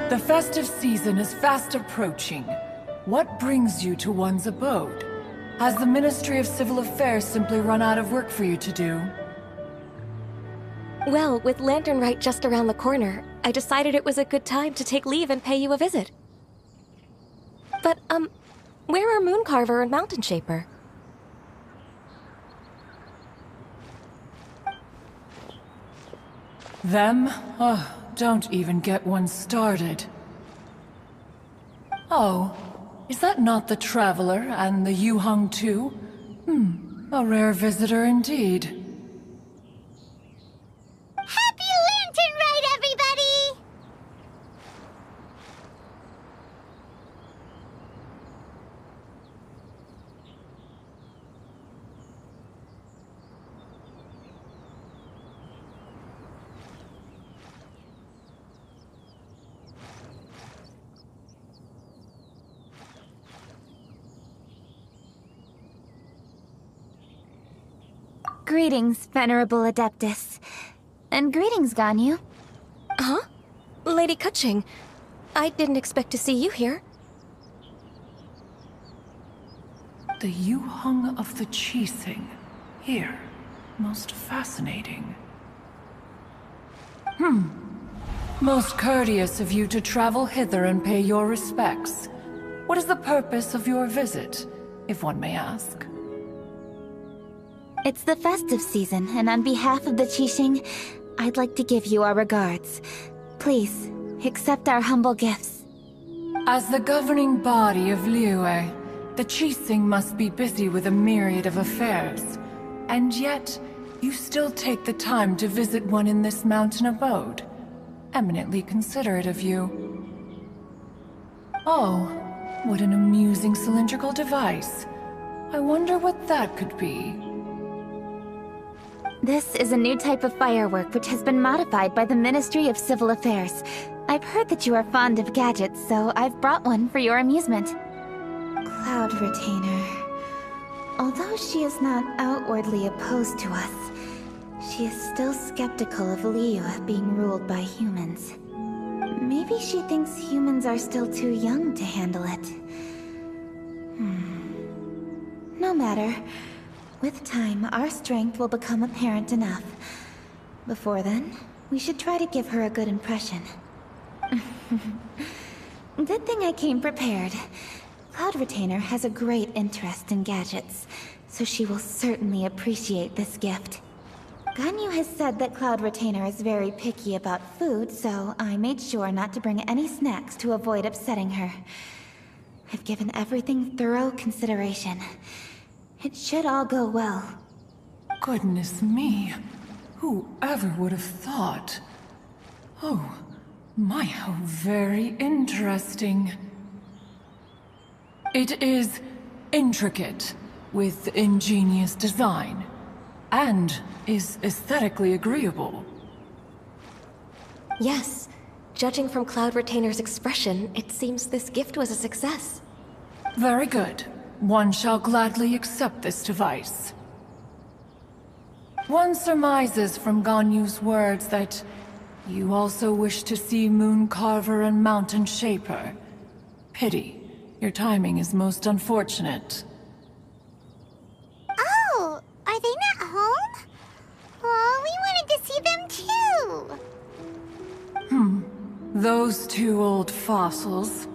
The festive season is fast approaching. What brings you to one's abode? Has the Ministry of Civil Affairs simply run out of work for you to do? Well, with Lantern Rite just around the corner, I decided it was a good time to take leave and pay you a visit. But, where are Mooncarver and Mountain Shaper? Them? Oh, don't even get one started. Oh, is that not the Traveler and the Yuheng too? A rare visitor indeed. Happy Lantern Rite, everybody! Greetings, Venerable Adeptus. And greetings, Ganyu. Huh? Lady Kuching, I didn't expect to see you here. The Yuheng of the Qixing. Here. Most fascinating. Most courteous of you to travel hither and pay your respects. What is the purpose of your visit, if one may ask? It's the festive season, and on behalf of the Qixing, I'd like to give you our regards. Please, accept our humble gifts. As the governing body of Liyue, the Qixing must be busy with a myriad of affairs. And yet, you still take the time to visit one in this mountain abode. Eminently considerate of you. Oh, what an amusing cylindrical device. I wonder what that could be. This is a new type of firework which has been modified by the Ministry of Civil Affairs. I've heard that you are fond of gadgets, so I've brought one for your amusement. Cloud Retainer. Although she is not outwardly opposed to us, she is still skeptical of Liyue being ruled by humans. Maybe she thinks humans are still too young to handle it. No matter. With time, our strength will become apparent enough. Before then, we should try to give her a good impression. Good thing I came prepared. Cloud Retainer has a great interest in gadgets, so she will certainly appreciate this gift. Ganyu has said that Cloud Retainer is very picky about food, so I made sure not to bring any snacks to avoid upsetting her. I've given everything thorough consideration. It should all go well. Goodness me. Whoever would have thought? Oh, my, how very interesting. It is intricate, with ingenious design, and is aesthetically agreeable. Yes. Judging from Cloud Retainer's expression, it seems this gift was a success. Very good. One shall gladly accept this device. One surmises from Ganyu's words that you also wish to see Mooncarver and Mountain Shaper. Pity. Your timing is most unfortunate. Oh, are they not home? Oh, we wanted to see them too. Those two old fossils.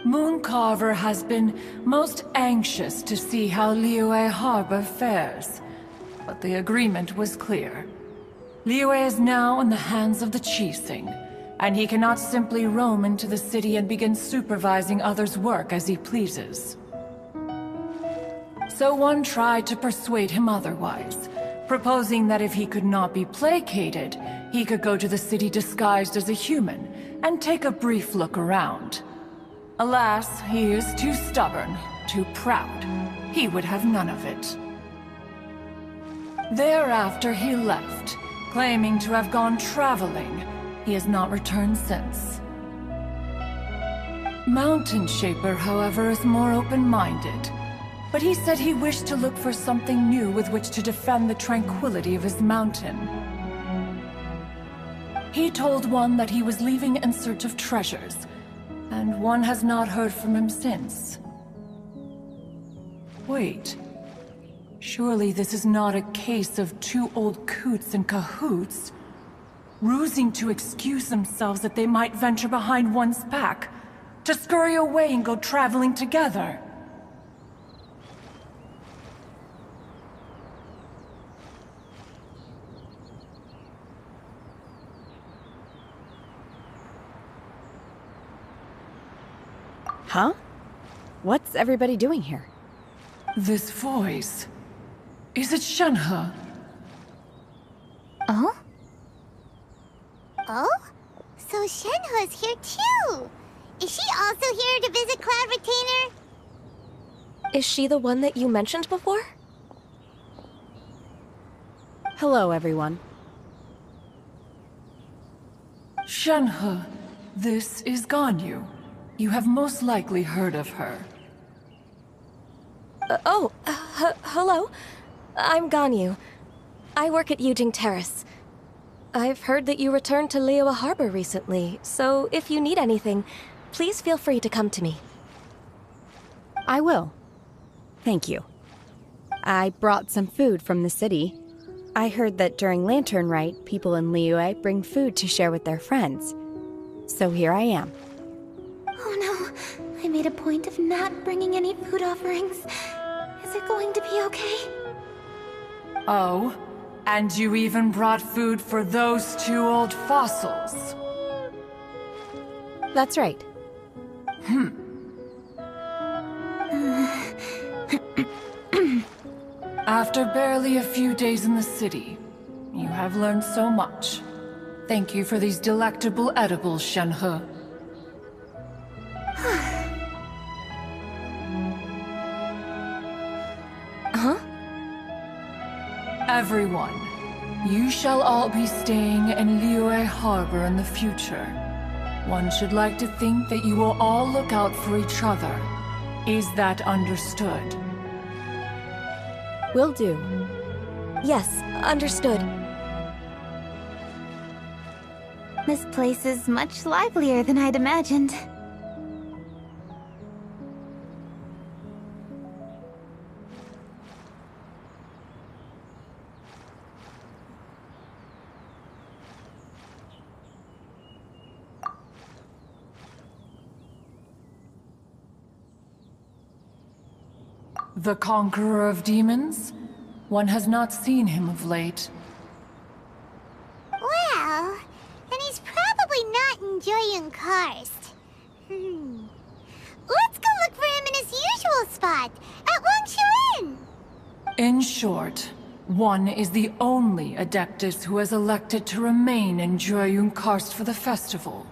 Mooncarver has been most anxious to see how Liyue Harbor fares, but the agreement was clear. Liyue is now in the hands of the Qixing, and he cannot simply roam into the city and begin supervising others' work as he pleases. So one tried to persuade him otherwise, proposing that if he could not be placated, he could go to the city disguised as a human and take a brief look around. Alas, he is too stubborn, too proud. He would have none of it. Thereafter he left, claiming to have gone traveling. He has not returned since. Mountain Shaper, however, is more open-minded. But he said he wished to look for something new with which to defend the tranquility of his mountain. He told one that he was leaving in search of treasures, and one has not heard from him since. Wait. Surely this is not a case of two old coots in cahoots, rusing to excuse themselves that they might venture behind one's back, to scurry away and go traveling together. Huh? What's everybody doing here? This voice... Is it Shenhe? Oh? Oh? So Shenhe's here too! Is she also here to visit Cloud Retainer? Is she the one that you mentioned before? Hello, everyone. Shenhe, this is Ganyu. You have most likely heard of her. Hello. I'm Ganyu. I work at Yujing Terrace. I've heard that you returned to Liyue Harbor recently, so if you need anything, please feel free to come to me. I will. Thank you. I brought some food from the city. I heard that during Lantern Rite, people in Liyue bring food to share with their friends. So here I am. Oh no, I made a point of not bringing any food offerings. Is it going to be okay? Oh, and you even brought food for those two old fossils. That's right. After barely a few days in the city, you have learned so much. Thank you for these delectable edibles, Shenhe. Huh? Everyone, you shall all be staying in Liyue Harbor in the future. One should like to think that you will all look out for each other. Is that understood? Will do. Yes, understood. This place is much livelier than I'd imagined. The Conqueror of Demons? One has not seen him of late. Well, then he's probably not enjoying Karst. Let's go look for him in his usual spot, at Wangshu Inn! In short, one is the only Adeptus who has elected to remain in Jueyun Karst for the festival.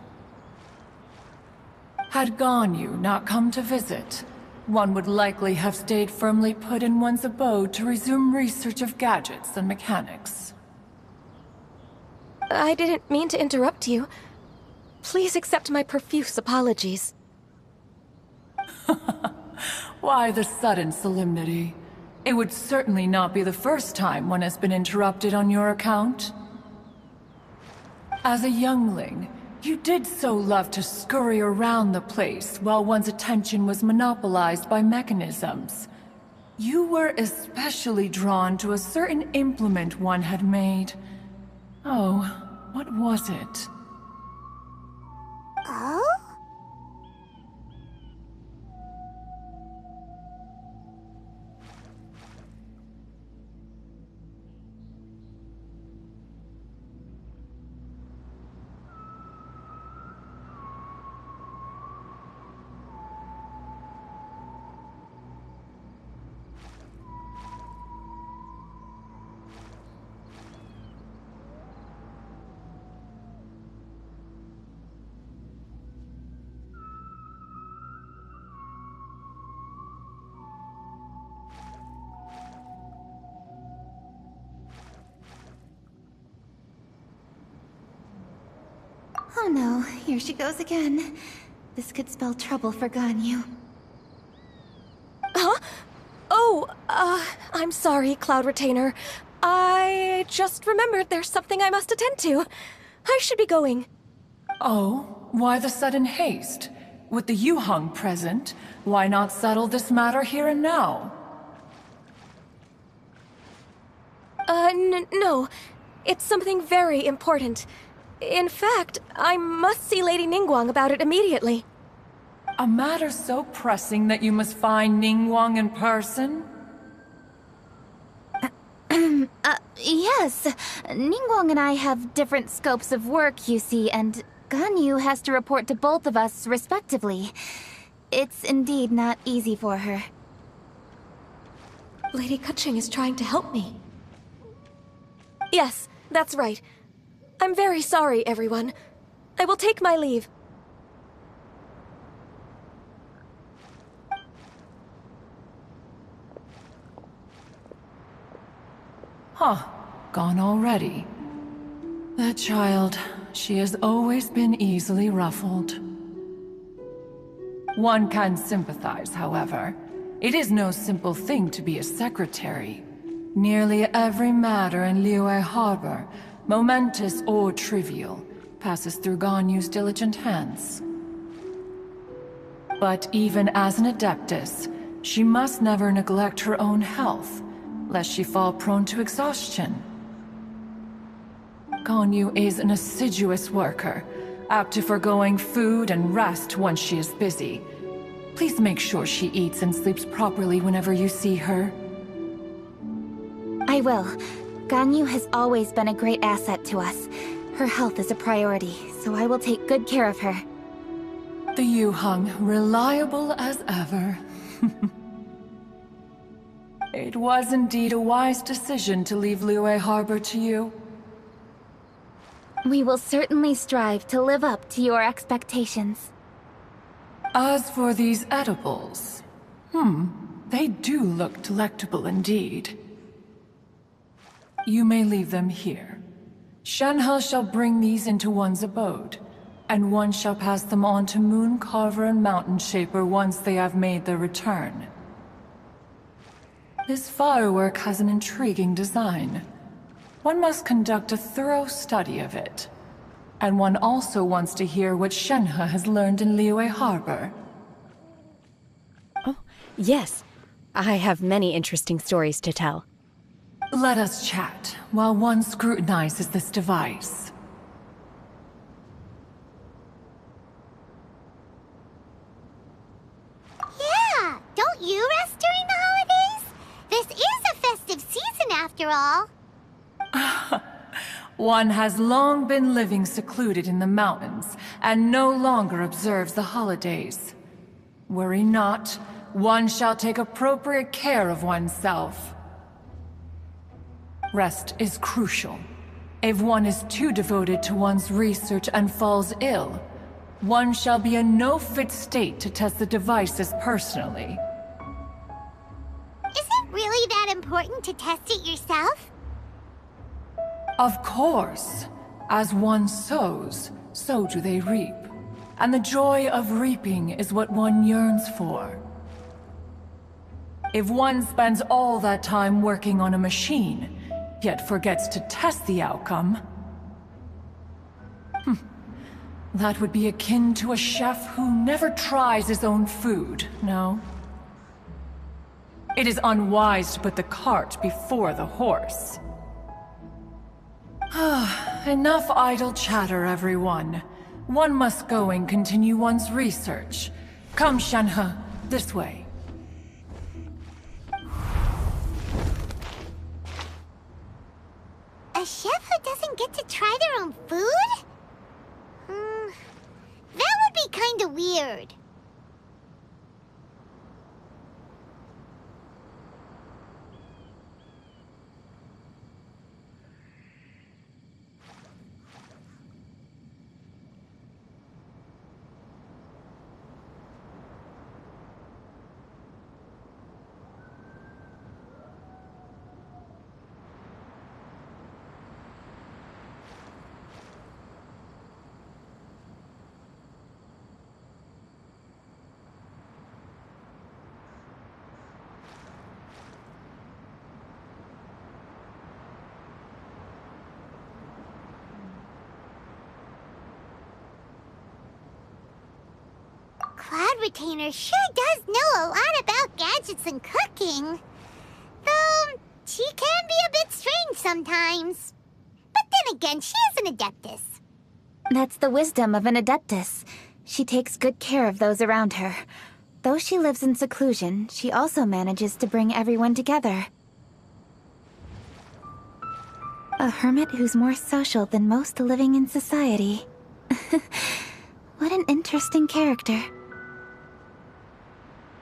Had Ganyu not come to visit, one would likely have stayed firmly put in one's abode to resume research of gadgets and mechanics. I didn't mean to interrupt you. Please accept my profuse apologies. Why the sudden solemnity? It would certainly not be the first time one has been interrupted on your account. As a youngling, you did so love to scurry around the place while one's attention was monopolized by mechanisms. You were especially drawn to a certain implement one had made. Oh, what was it? Oh? Oh no, here she goes again. This could spell trouble for Ganyu. Huh? Oh, I'm sorry, Cloud Retainer. I just remembered there's something I must attend to. I should be going. Oh, why the sudden haste? With the Yuhang present, why not settle this matter here and now? No. It's something very important. In fact, I must see Lady Ningguang about it immediately. A matter so pressing that you must find Ningguang in person? Yes. Ningguang and I have different scopes of work, you see, and Ganyu has to report to both of us respectively. It's indeed not easy for her. Lady Keqing is trying to help me. Yes, that's right. I'm very sorry, everyone. I will take my leave. Huh, gone already. That child, she has always been easily ruffled. One can sympathize, however. It is no simple thing to be a secretary. Nearly every matter in Liyue Harbor, momentous or trivial, passes through Ganyu's diligent hands. But even as an adeptus, she must never neglect her own health, lest she fall prone to exhaustion. Ganyu is an assiduous worker, apt to foregoing food and rest once she is busy. Please make sure she eats and sleeps properly whenever you see her. I will. Ganyu has always been a great asset to us. Her health is a priority, so I will take good care of her. The Yuhang, reliable as ever. It was indeed a wise decision to leave Liyue Harbor to you. We will certainly strive to live up to your expectations. As for these edibles, they do look delectable indeed. You may leave them here. Shenhe shall bring these into one's abode, and one shall pass them on to Moon Carver and Mountain Shaper once they have made their return. This firework has an intriguing design. One must conduct a thorough study of it. And one also wants to hear what Shenhe has learned in Liyue Harbor. Oh, yes. I have many interesting stories to tell. Let us chat while one scrutinizes this device. Yeah, don't you rest during the holidays? This is a festive season after all. One has long been living secluded in the mountains and no longer observes the holidays. Worry not, one shall take appropriate care of oneself. Rest is crucial. If one is too devoted to one's research and falls ill, one shall be in no fit state to test the devices personally. Is it really that important to test it yourself? Of course. As one sows, so do they reap. And the joy of reaping is what one yearns for. If one spends all that time working on a machine, yet forgets to test the outcome, that would be akin to a chef who never tries his own food, no? It is unwise to put the cart before the horse. Enough idle chatter, everyone. One must go and continue one's research. Come, Shenhe, this way. A chef who doesn't get to try their own food? That would be kinda weird. Cloud Retainer sure does know a lot about gadgets and cooking. Though, she can be a bit strange sometimes. But then again, she is an Adeptus. That's the wisdom of an Adeptus. She takes good care of those around her. Though she lives in seclusion, she also manages to bring everyone together. A hermit who's more social than most living in society. What an interesting character.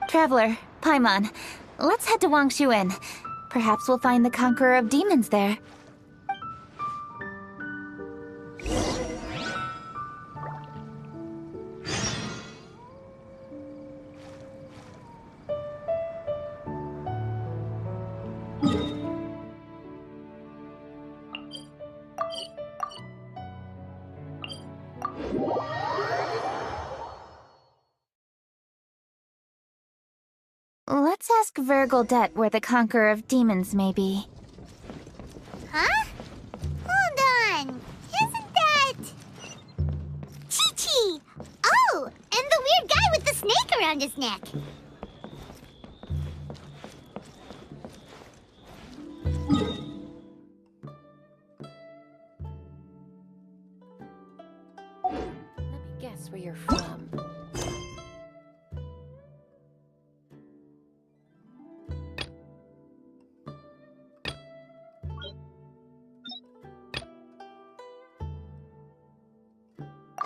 Traveler, Paimon, let's head to Wangshuin. Perhaps we'll find the Conqueror of Demons there. Let's ask Vergildet where the Conqueror of Demons may be. Huh? Hold on. Isn't that... Chi-Chi! Oh, and the weird guy with the snake around his neck. Let me guess where you're from.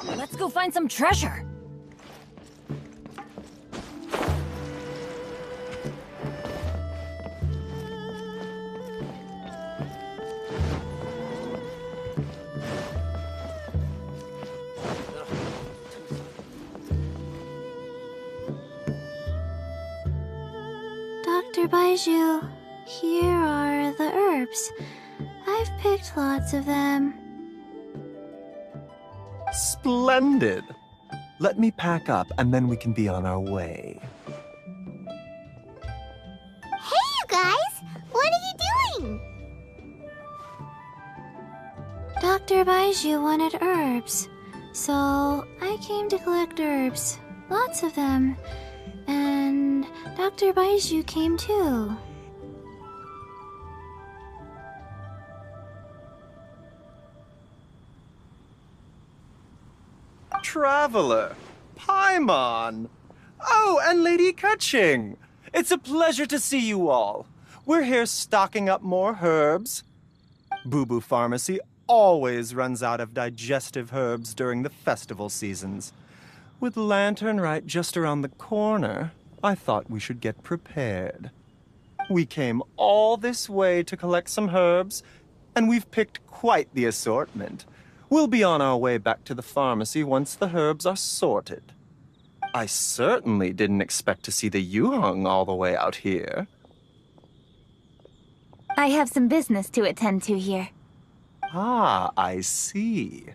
Let's go find some treasure! Dr. Baiju, here are the herbs. I've picked lots of them. Splendid! Let me pack up and then we can be on our way. Hey, you guys! What are you doing? Dr. Baiju wanted herbs, so I came to collect herbs. Lots of them. And Dr. Baiju came too. Traveler! Paimon! Oh, and Lady Kaching! It's a pleasure to see you all. We're here stocking up more herbs. Boo Boo Pharmacy always runs out of digestive herbs during the festival seasons. With Lantern Rite just around the corner, I thought we should get prepared. We came all this way to collect some herbs, and we've picked quite the assortment. We'll be on our way back to the pharmacy once the herbs are sorted. I certainly didn't expect to see the Yuheng all the way out here. I have some business to attend to here. Ah, I see.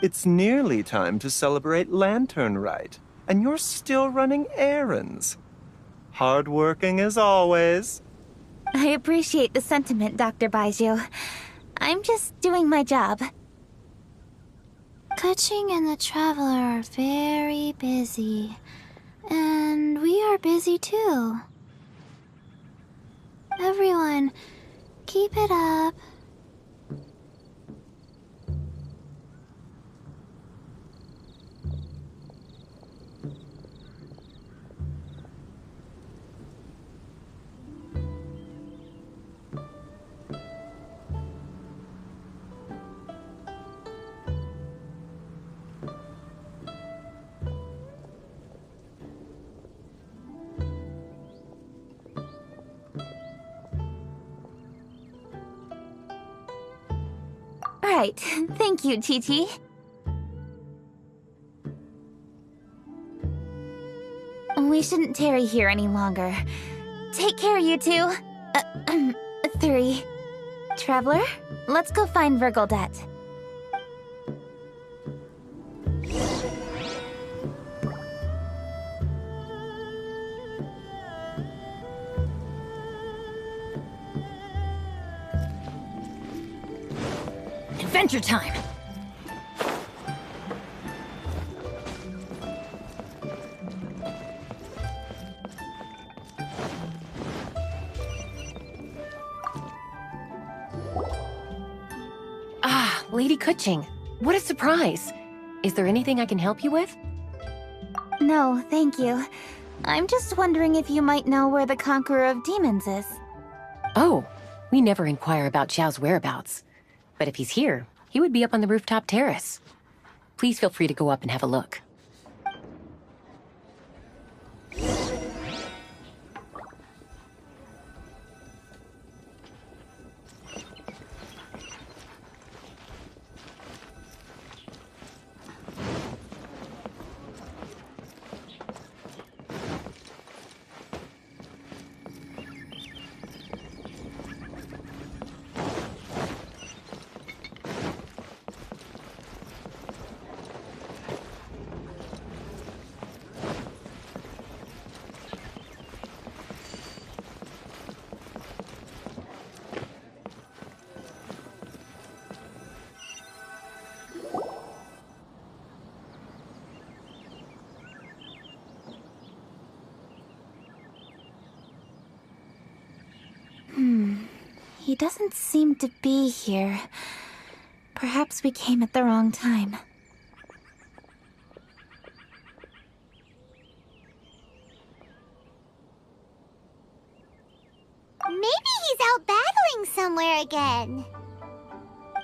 It's nearly time to celebrate Lantern Rite, and you're still running errands. Hardworking as always. I appreciate the sentiment, Dr. Baiju. I'm just doing my job. Kaching and the Traveler are very busy. And we are busy too. Everyone, keep it up. Right. Thank you, Chi-Chi. We shouldn't tarry here any longer. Take care, you two. 3. Traveler, let's go find Vergildet. Adventure time! Ah, Lady Kuching. What a surprise. Is there anything I can help you with? No, thank you. I'm just wondering if you might know where the Conqueror of Demons is. Oh, we never inquire about Xiao's whereabouts. But if he's here, he would be up on the rooftop terrace. Please feel free to go up and have a look. He doesn't seem to be here. Perhaps we came at the wrong time. Maybe he's out battling somewhere again.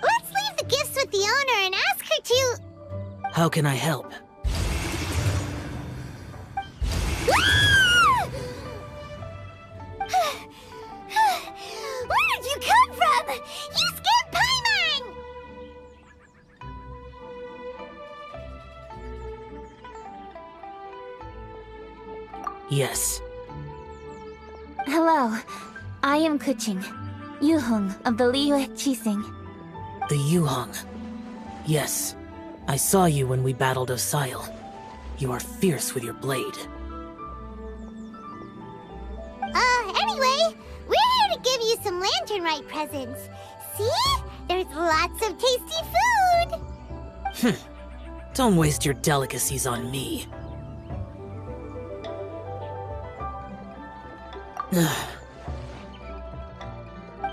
Let's leave the gifts with the owner and ask her to... How can I help? Where did you come from? You scared Paimon! Yes. Hello, I am Kuching, Yuhong of the Liyue Qixing. The Yuhong. Yes. I saw you when we battled Osile. You are fierce with your blade. Anyway, we're here to give you some Lantern Rite presents. See? There's lots of tasty food! Don't waste your delicacies on me.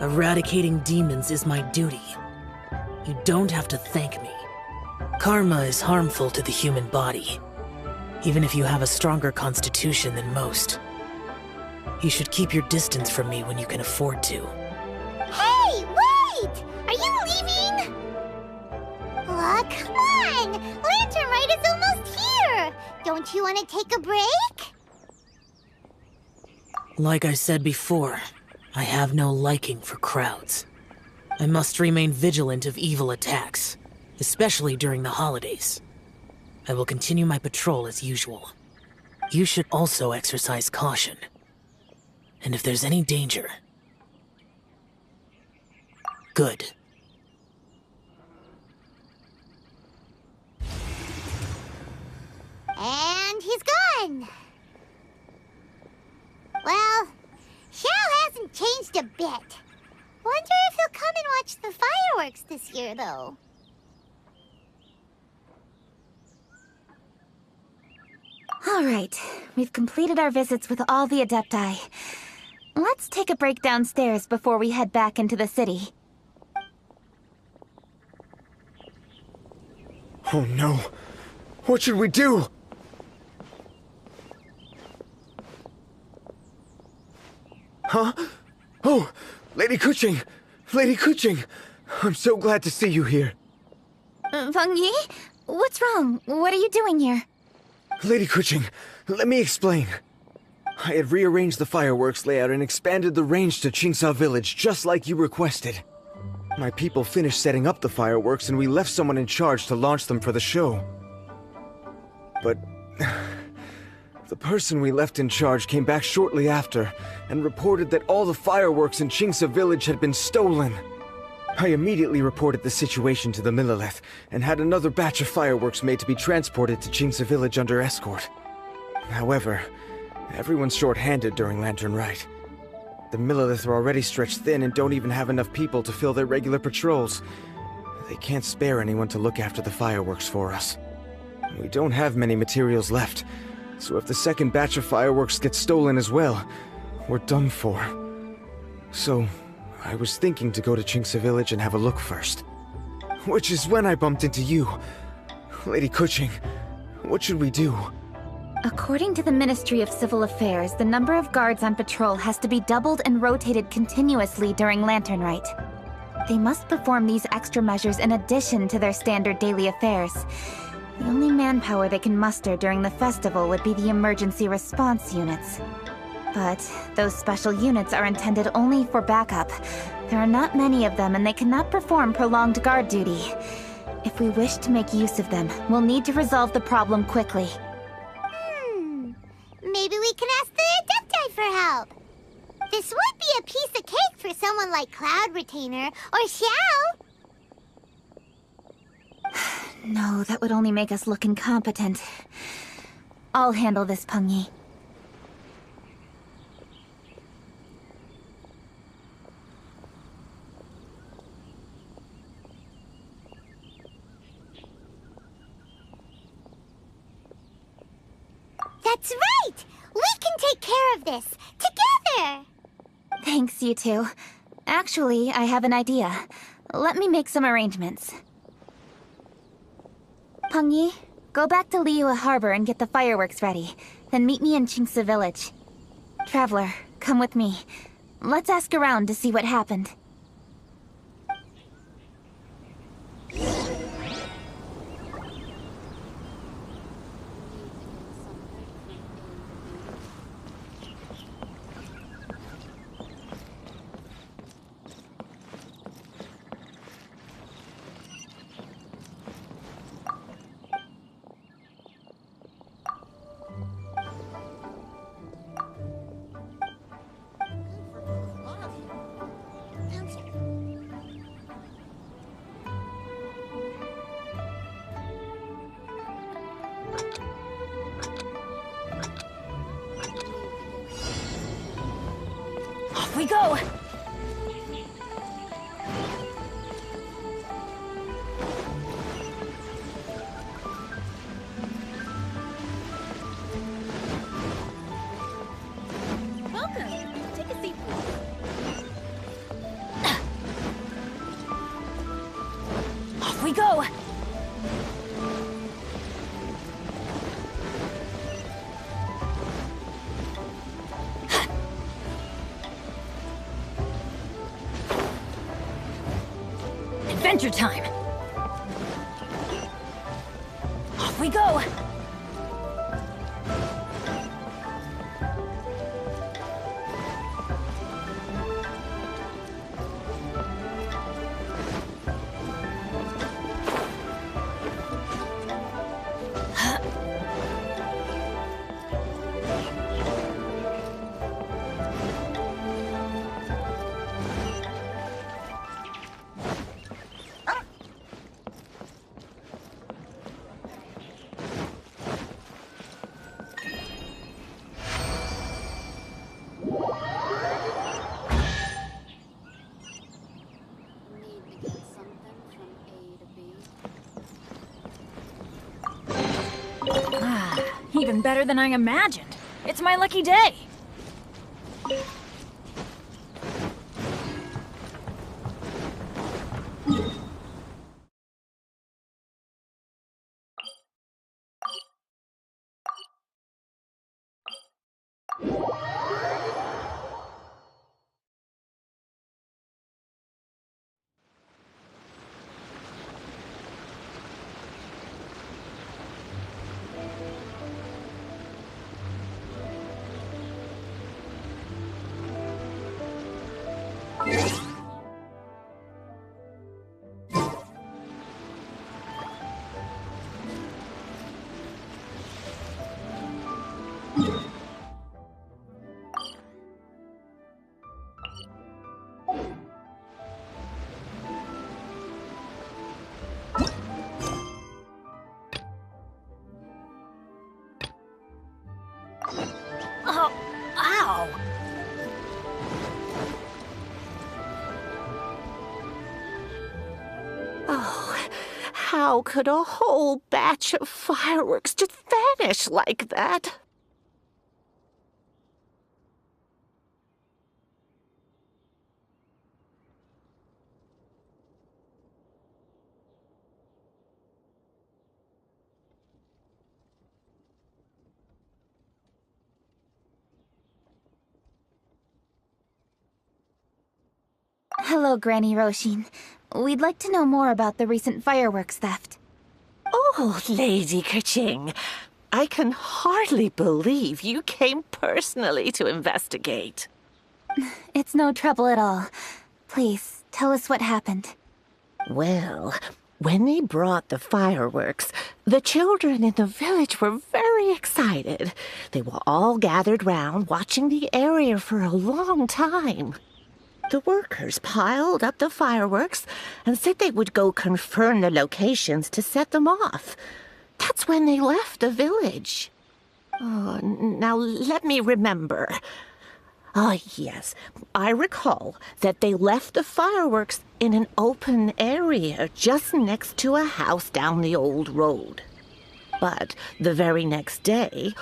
Eradicating demons is my duty. You don't have to thank me. Karma is harmful to the human body, even if you have a stronger constitution than most. You should keep your distance from me when you can afford to. Hey, wait! Are you leaving? Oh, come on! Lantern Rite is almost here! Don't you want to take a break? Like I said before, I have no liking for crowds. I must remain vigilant of evil attacks, especially during the holidays. I will continue my patrol as usual. You should also exercise caution. And if there's any danger... Good. And he's gone! Well, Xiao hasn't changed a bit. Wonder if he'll come and watch the fireworks this year, though. All right, we've completed our visits with all the Adepti. Let's take a break downstairs before we head back into the city. Oh no! What should we do? Huh? Oh, Lady Kuching! Lady Kuching! I'm so glad to see you here. Feng Yi? What's wrong? What are you doing here? Lady Kuching, let me explain. I had rearranged the fireworks layout and expanded the range to Qingsa Village, just like you requested. My people finished setting up the fireworks and we left someone in charge to launch them for the show. But... the person we left in charge came back shortly after and reported that all the fireworks in Qingsa Village had been stolen. I immediately reported the situation to the Millelith and had another batch of fireworks made to be transported to Qingsa Village under escort. However, everyone's short-handed during Lantern Rite. The Millelith are already stretched thin and don't even have enough people to fill their regular patrols. They can't spare anyone to look after the fireworks for us. We don't have many materials left, so if the second batch of fireworks gets stolen as well, we're done for. So, I was thinking to go to Chinksa Village and have a look first. Which is when I bumped into you. Lady Kuching, what should we do? According to the Ministry of Civil Affairs, the number of guards on patrol has to be doubled and rotated continuously during Lantern Rite. They must perform these extra measures in addition to their standard daily affairs. The only manpower they can muster during the festival would be the emergency response units. But those special units are intended only for backup. There are not many of them, and they cannot perform prolonged guard duty. If we wish to make use of them, we'll need to resolve the problem quickly. Maybe we can ask the Adepti for help. This would be a piece of cake for someone like Cloud Retainer or Xiao. No, that would only make us look incompetent. I'll handle this, Pengyi. That's right! We can take care of this, together! Thanks, you two. Actually, I have an idea. Let me make some arrangements. Pengyi, go back to Liyue Harbor and get the fireworks ready. Then meet me in Chinksa Village. Traveler, come with me. Let's ask around to see what happened. Off we go! Welcome. Take a seat, please. Off we go! Adventure time! Off we go! Even better than I imagined. It's my lucky day. Oh, ow! Oh, how could a whole batch of fireworks just vanish like that? Hello, Granny Roshin. We'd like to know more about the recent fireworks theft. Oh, Lady Kerching, I can hardly believe you came personally to investigate. It's no trouble at all. Please, tell us what happened. Well, when they brought the fireworks, the children in the village were very excited. They were all gathered round, watching the area for a long time. The workers piled up the fireworks and said they would go confirm the locations to set them off. That's when they left the village. Oh, now let me remember. Ah, yes, I recall that they left the fireworks in an open area just next to a house down the old road. But the very next day,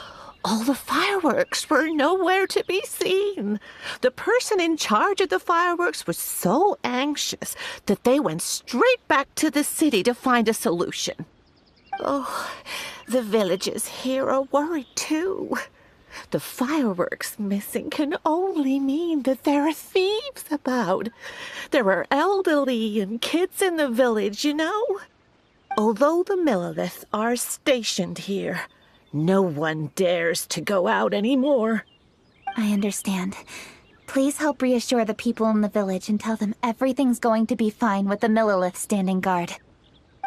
all the fireworks were nowhere to be seen. The person in charge of the fireworks was so anxious that they went straight back to the city to find a solution. Oh, the villagers here are worried too. The fireworks missing can only mean that there are thieves about. There are elderly and kids in the village, you know. Although the Milliliths are stationed here, no one dares to go out anymore. I understand. Please help reassure the people in the village and tell them everything's going to be fine with the Millilith standing guard.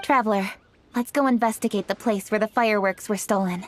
Traveler, let's go investigate the place where the fireworks were stolen.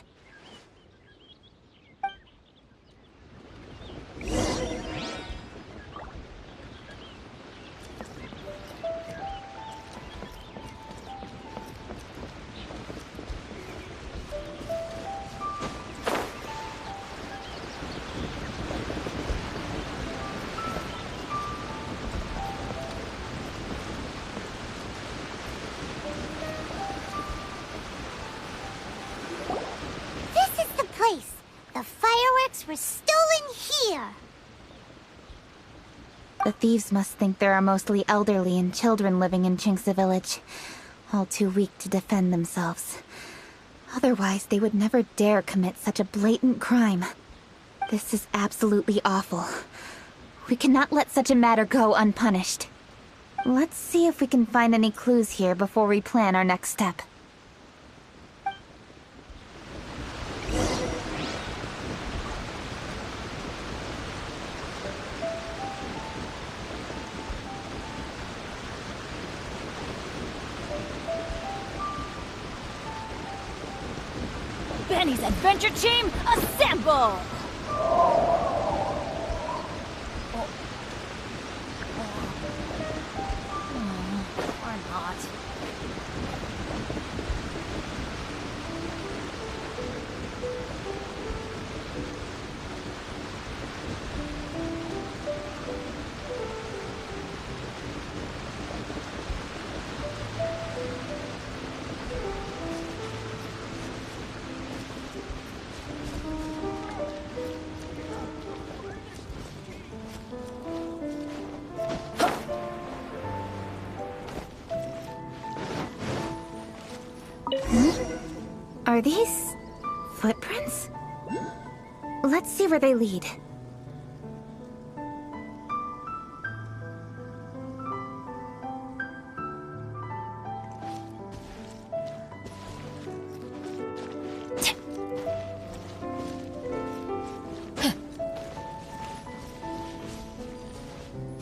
The fireworks were stolen here. The thieves must think there are mostly elderly and children living in Chinxa village, all too weak to defend themselves. Otherwise, they would never dare commit such a blatant crime. This is absolutely awful. We cannot let such a matter go unpunished. Let's see if we can find any clues here before we plan our next step. Benny's adventure team, assemble! Or not. Are these footprints? Let's see where they lead.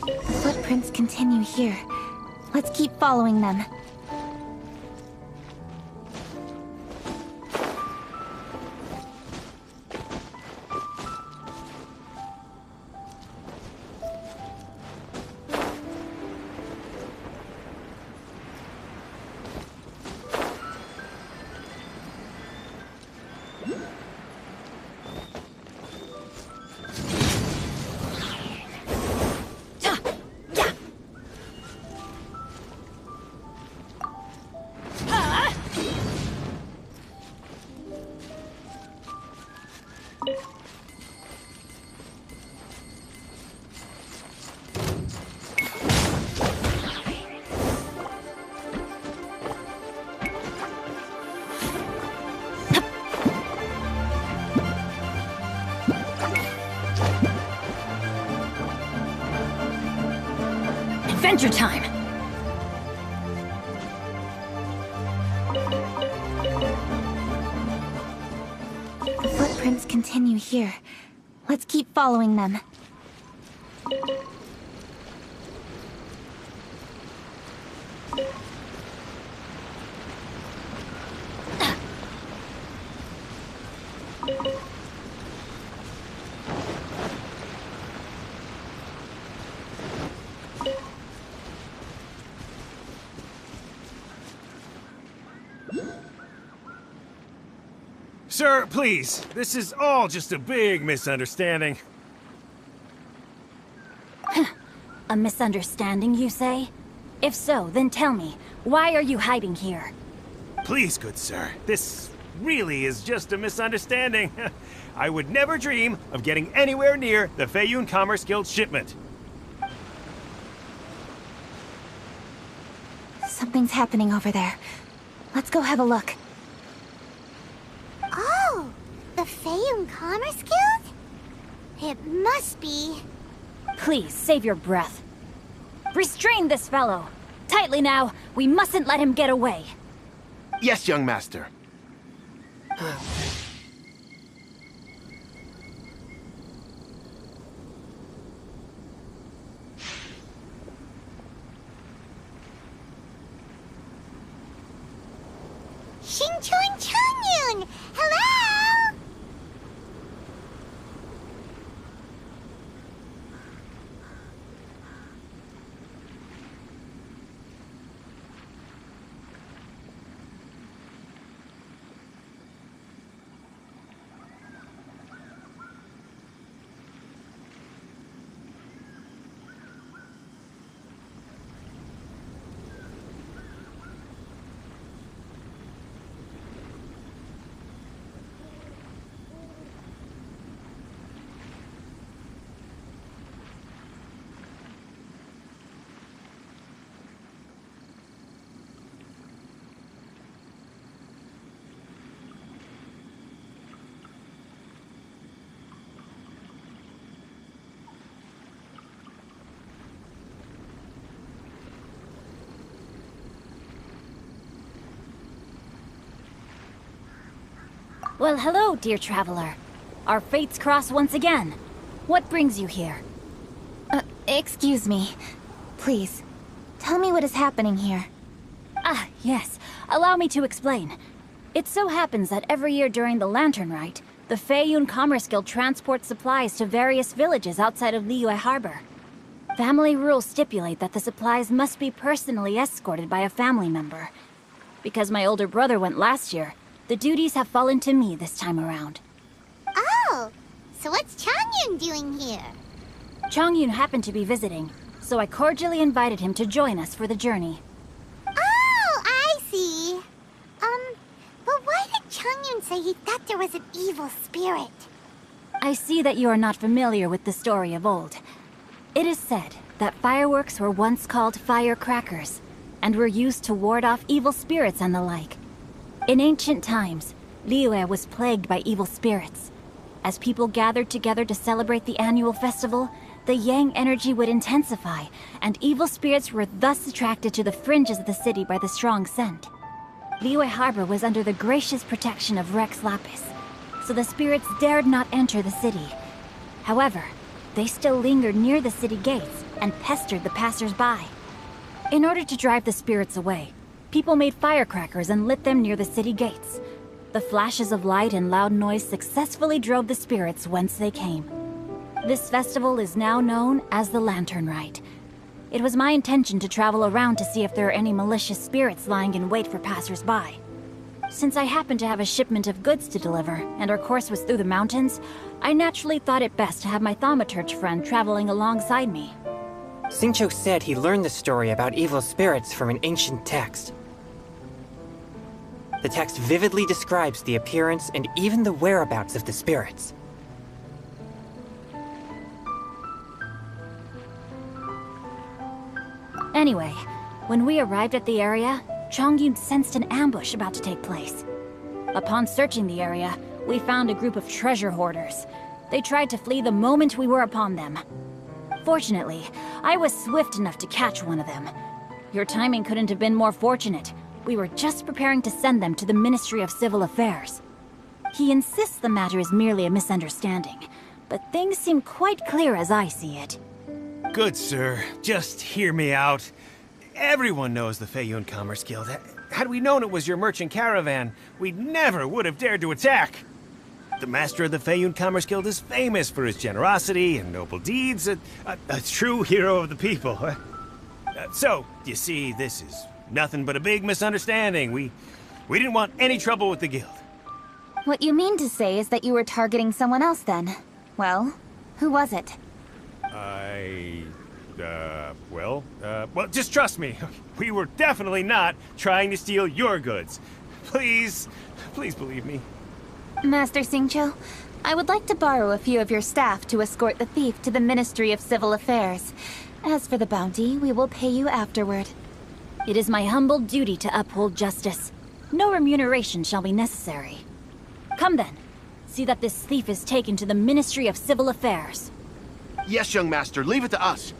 The footprints continue here. Let's keep following them. Hold your time. The footprints continue here. Let's keep following them. Sir, please. This is all just a big misunderstanding. A misunderstanding, you say? If so, then tell me, why are you hiding here? Please, good sir. This really is just a misunderstanding. I would never dream of getting anywhere near the Feiyun Commerce Guild shipment. Something's happening over there. Let's go have a look. Oh, the Feiyun Commerce Guild? It must be. Please, save your breath. Restrain this fellow! Tightly now, we mustn't let him get away. Yes, young master. Shinchun Changyun! Hello? Well, hello, dear traveler. Our fates cross once again. What brings you here? Excuse me. Please, tell me what is happening here. Ah, yes. Allow me to explain. It so happens that every year during the Lantern Rite, the Feiyun Commerce Guild transports supplies to various villages outside of Liyue Harbor. Family rules stipulate that the supplies must be personally escorted by a family member. Because my older brother went last year, the duties have fallen to me this time around. Oh, so what's Changyun doing here? Changyun happened to be visiting, so I cordially invited him to join us for the journey. Oh, I see. But why did Changyun say he thought there was an evil spirit? I see that you are not familiar with the story of old. It is said that fireworks were once called firecrackers, and were used to ward off evil spirits and the like. In ancient times, Liyue was plagued by evil spirits. As people gathered together to celebrate the annual festival, the yang energy would intensify, and evil spirits were thus attracted to the fringes of the city by the strong scent. Liyue Harbor was under the gracious protection of Rex Lapis, so the spirits dared not enter the city. However, they still lingered near the city gates and pestered the passers-by. In order to drive the spirits away, people made firecrackers and lit them near the city gates. The flashes of light and loud noise successfully drove the spirits whence they came. This festival is now known as the Lantern Rite. It was my intention to travel around to see if there are any malicious spirits lying in wait for passers-by. Since I happened to have a shipment of goods to deliver, and our course was through the mountains, I naturally thought it best to have my thaumaturge friend traveling alongside me. Xingqiu said he learned the story about evil spirits from an ancient text. The text vividly describes the appearance and even the whereabouts of the spirits. Anyway, when we arrived at the area, Changyun sensed an ambush about to take place. Upon searching the area, we found a group of treasure hoarders. They tried to flee the moment we were upon them. Fortunately, I was swift enough to catch one of them. Your timing couldn't have been more fortunate. We were just preparing to send them to the Ministry of Civil Affairs. He insists the matter is merely a misunderstanding, but things seem quite clear as I see it. Good, sir. Just hear me out. Everyone knows the Feiyun Commerce Guild. Had we known it was your merchant caravan, we never would have dared to attack. The master of the Feiyun Commerce Guild is famous for his generosity and noble deeds, a true hero of the people. So, you see, this is nothing but a big misunderstanding. We didn't want any trouble with the guild. What you mean to say is that you were targeting someone else then? Well, who was it? Well, just trust me. We were definitely not trying to steal your goods. Please believe me. Master Xingqiu, I would like to borrow a few of your staff to escort the thief to the Ministry of Civil Affairs. As for the bounty, we will pay you afterward. It is my humble duty to uphold justice. No remuneration shall be necessary. Come then. See that this thief is taken to the Ministry of Civil Affairs. Yes, young master, leave it to us.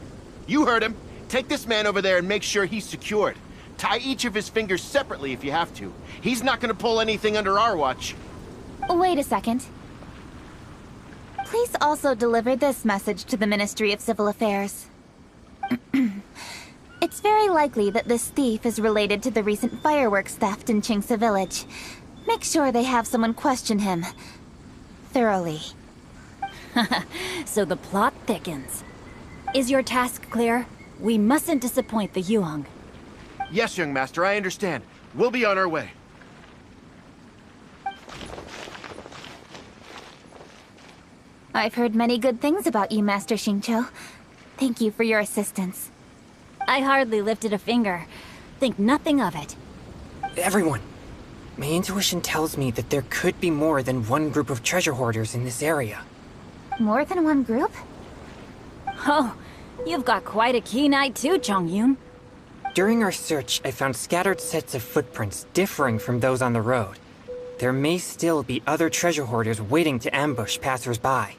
You heard him. Take this man over there and make sure he's secured. Tie each of his fingers separately if you have to. He's not gonna pull anything under our watch. Wait a second. Please also deliver this message to the Ministry of Civil Affairs. It's very likely that this thief is related to the recent fireworks theft in Qingce Village. Make sure they have someone question him thoroughly. So the plot thickens. Is your task clear? We mustn't disappoint the Yuang. Yes, young master, I understand. We'll be on our way. I've heard many good things about you, Master Xingqiu. Thank you for your assistance. I hardly lifted a finger. Think nothing of it. Everyone, my intuition tells me that there could be more than one group of treasure hoarders in this area. More than one group? Oh, you've got quite a keen eye too, Chongyun. During our search, I found scattered sets of footprints differing from those on the road. There may still be other treasure hoarders waiting to ambush passers-by.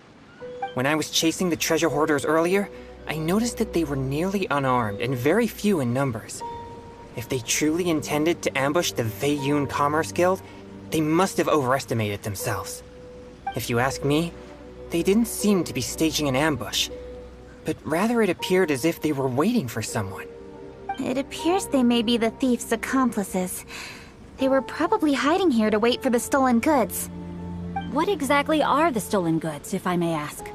When I was chasing the treasure hoarders earlier, I noticed that they were nearly unarmed and very few in numbers. If they truly intended to ambush the Feiyun Commerce Guild, they must have overestimated themselves. If you ask me, they didn't seem to be staging an ambush, but rather it appeared as if they were waiting for someone. It appears they may be the thief's accomplices. They were probably hiding here to wait for the stolen goods. What exactly are the stolen goods, if I may ask?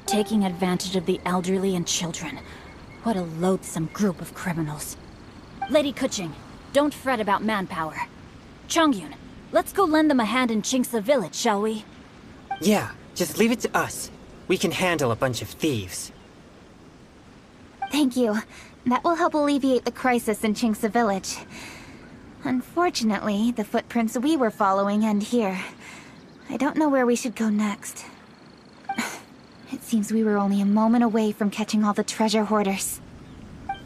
Taking advantage of the elderly and children. What a loathsome group of criminals. Lady Keqing, don't fret about manpower. Chongyun, let's go lend them a hand in Qingce Village, shall we? Yeah, just leave it to us. We can handle a bunch of thieves. Thank you. That will help alleviate the crisis in Qingce Village. Unfortunately, the footprints we were following end here. I don't know where we should go next. It seems we were only a moment away from catching all the treasure hoarders.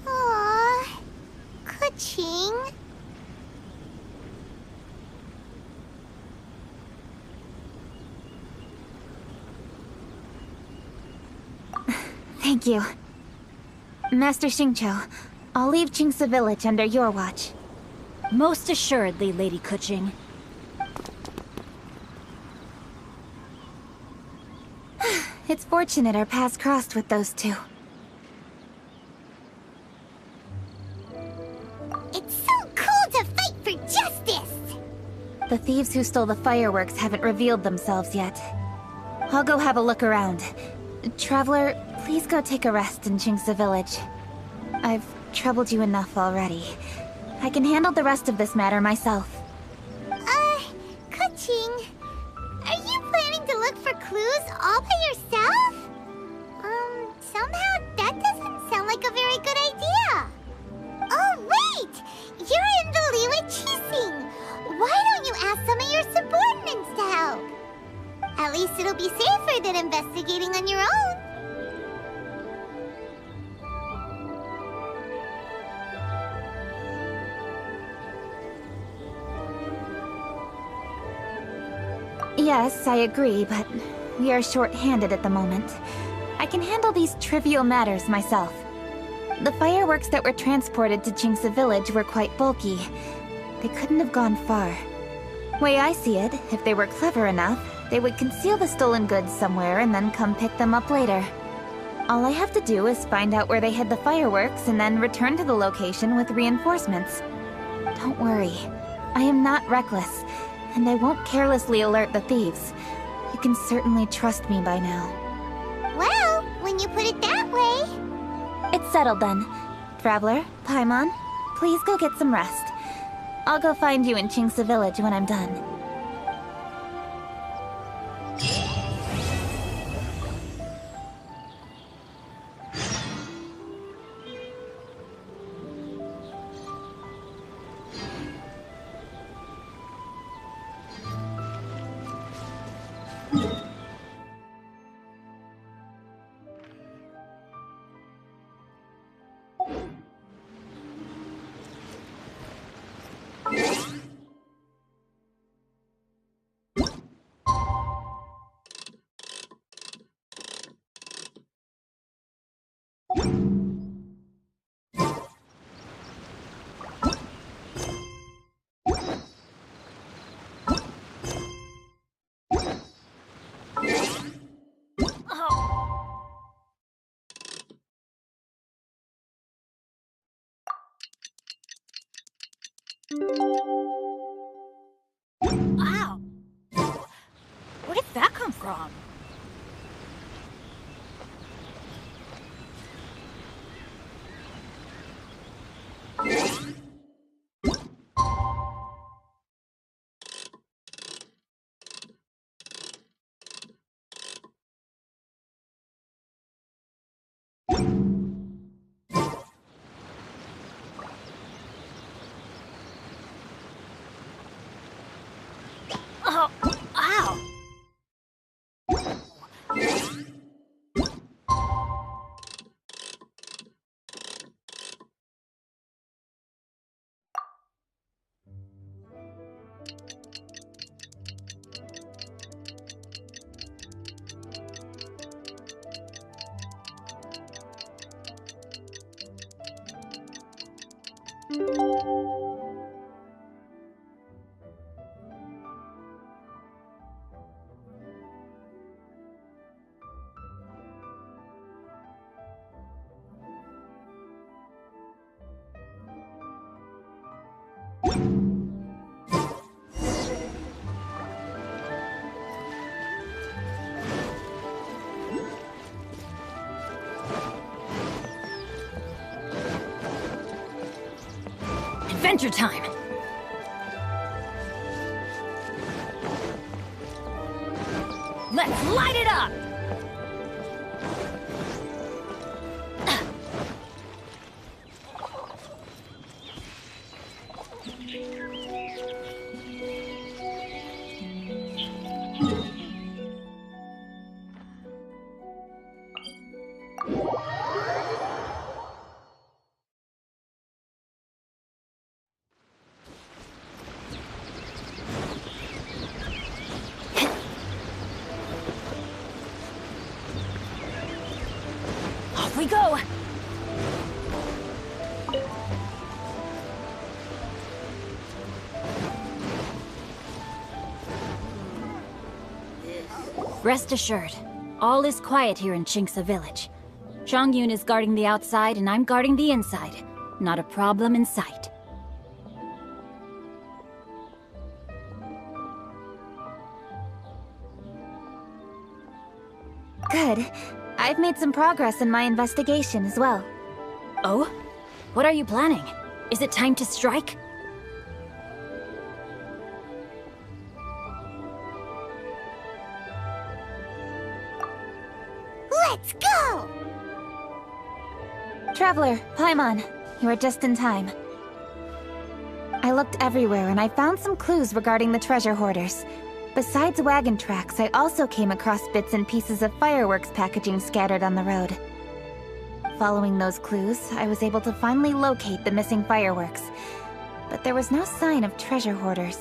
Aww. Keqing. Thank you. Master Xingqiu, I'll leave Qingce Village under your watch. Most assuredly, Lady Keqing. It's fortunate our paths crossed with those two. It's so cool to fight for justice! The thieves who stole the fireworks haven't revealed themselves yet. I'll go have a look around. Traveler, please go take a rest in Qingce Village. I've troubled you enough already. I can handle the rest of this matter myself. Keqing, are you planning to look for clues all by yourself? Somehow that doesn't sound like a very good idea. Oh, wait! You're in the Liyue Qixing. Why don't you ask some of your subordinates to help? At least it'll be safer than investigating on your own. Yes, I agree, but we are short-handed at the moment. I can handle these trivial matters myself. The fireworks that were transported to Jinxa Village were quite bulky. They couldn't have gone far. Way I see it, if they were clever enough, they would conceal the stolen goods somewhere and then come pick them up later. All I have to do is find out where they hid the fireworks and then return to the location with reinforcements. Don't worry. I am not reckless, and I won't carelessly alert the thieves. You can certainly trust me by now. Well, when you put it that way... It's settled then. Traveler, Paimon, please go get some rest. I'll go find you in Jinxa Village when I'm done. Wow! Where did that come from? Oh, ow! Adventure time! Let's light it up! Off we go! Rest assured, all is quiet here in Jinxa Village. Zhongyun is guarding the outside and I'm guarding the inside. Not a problem in sight. Good. I've made some progress in my investigation as well. Oh? What are you planning? Is it time to strike? Let's go! Traveler, Paimon, you are just in time. I looked everywhere and I found some clues regarding the treasure hoarders. Besides wagon tracks, I also came across bits and pieces of fireworks packaging scattered on the road. Following those clues, I was able to finally locate the missing fireworks, but there was no sign of treasure hoarders.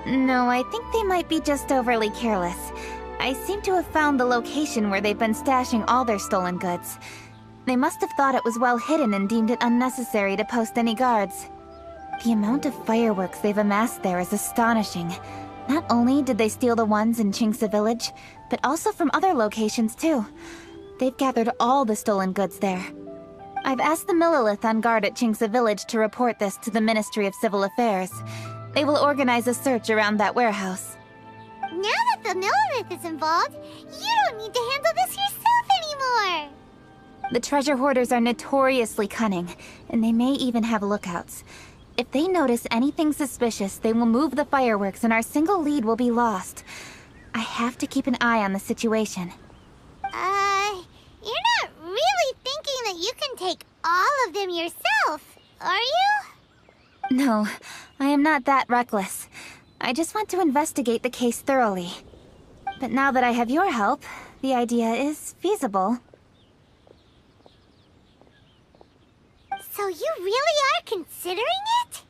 No, I think they might be just overly careless. I seem to have found the location where they've been stashing all their stolen goods. They must have thought it was well hidden and deemed it unnecessary to post any guards. The amount of fireworks they've amassed there is astonishing. Not only did they steal the ones in Chingsa Village, but also from other locations too. They've gathered all the stolen goods there. I've asked the Millilith on guard at Chingsa Village to report this to the Ministry of Civil Affairs. They will organize a search around that warehouse. Now that the Millilith is involved, you don't need to handle this yourself anymore! The treasure hoarders are notoriously cunning, and they may even have lookouts. If they notice anything suspicious, they will move the fireworks and our single lead will be lost. I have to keep an eye on the situation. You're not really thinking that you can take all of them yourself, are you? No, I am not that reckless. I just want to investigate the case thoroughly. But now that I have your help, the idea is feasible. So you really are considering it?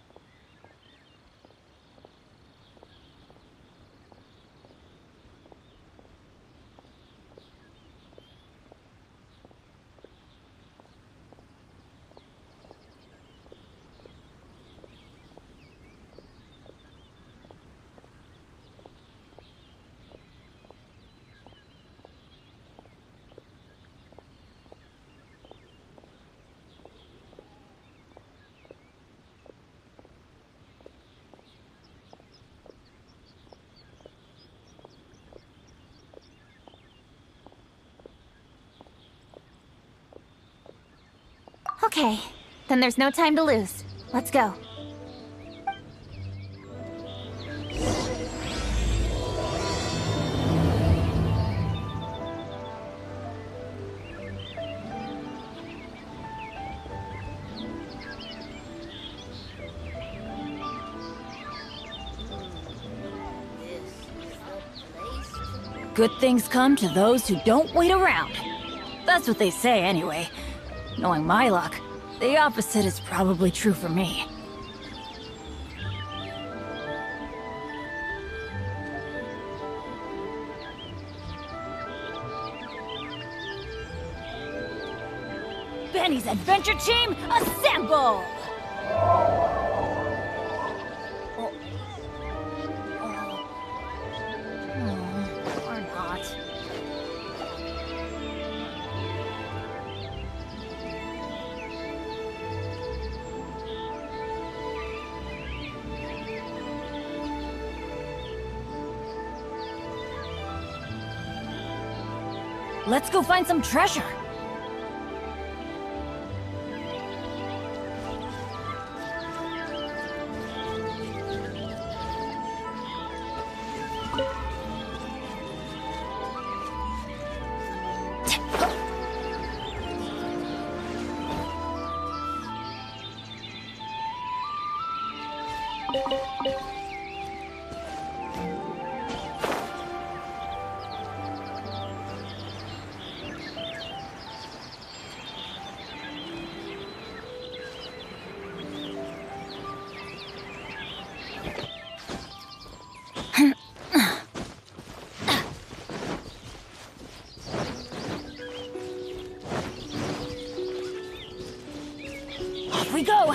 Okay, then there's no time to lose. Let's go. Good things come to those who don't wait around. That's what they say anyway. Knowing my luck, the opposite is probably true for me. Benny's adventure team, assemble! Or not. Let's go find some treasure. Off we go!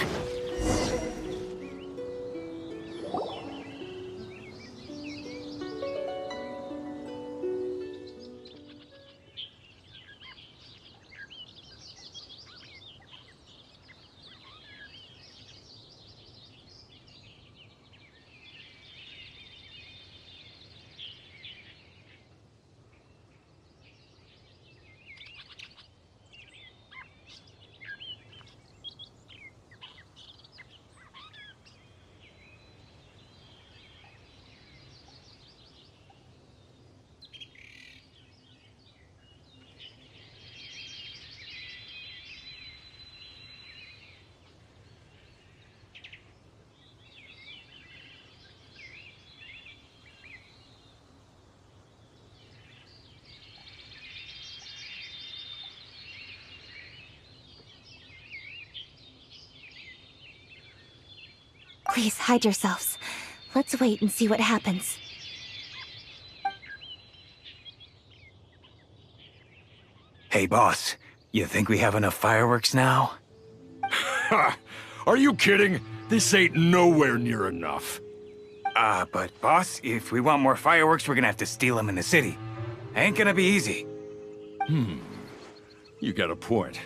Please hide yourselves. Let's wait and see what happens. Hey, boss. You think we have enough fireworks now? Ha! Are you kidding? This ain't nowhere near enough. But boss, if we want more fireworks, we're gonna have to steal them in the city. Ain't gonna be easy. You got a point.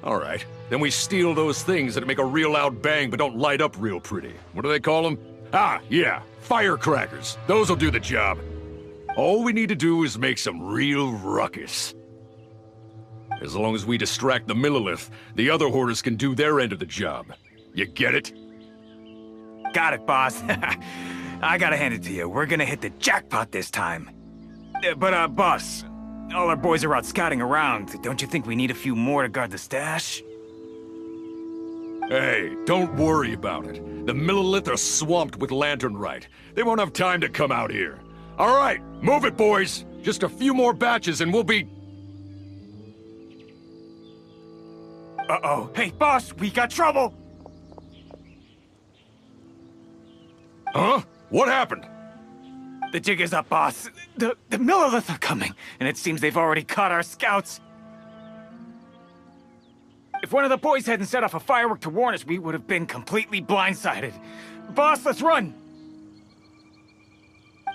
All right, then we steal those things that make a real loud bang but don't light up real pretty. What do they call them? Ah, yeah, firecrackers. Those'll do the job. All we need to do is make some real ruckus. As long as we distract the Millilith, the other hoarders can do their end of the job. You get it? Got it, boss. I gotta hand it to you. We're gonna hit the jackpot this time. But, boss, all our boys are out scouting around. Don't you think we need a few more to guard the stash? Hey, don't worry about it. The Millilith are swamped with lanternite. They won't have time to come out here. All right, move it, boys. Just a few more batches and we'll be... Uh-oh. Hey, boss, we got trouble! Huh? What happened? The jig is up, boss. The Millilith are coming, and it seems they've already caught our scouts. If one of the boys hadn't set off a firework to warn us, we would have been completely blindsided. Boss, let's run!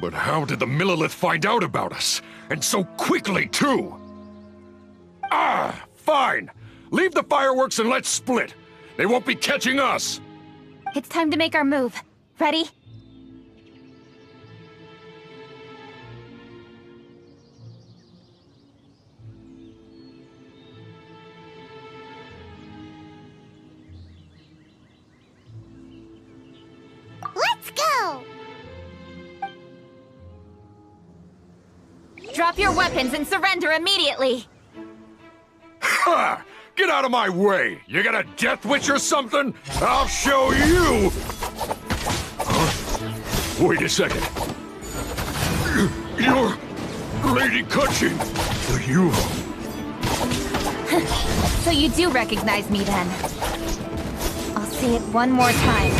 But how did the Millilith find out about us? And so quickly, too? Ah, fine! Leave the fireworks and let's split. They won't be catching us. It's time to make our move. Ready? Let's go! Drop your weapons and surrender immediately! Ha! Get out of my way! You got a death wish or something? I'll show you! Huh? Wait a second. You're... Lady Kutching! You... So you do recognize me then. I'll say it one more time.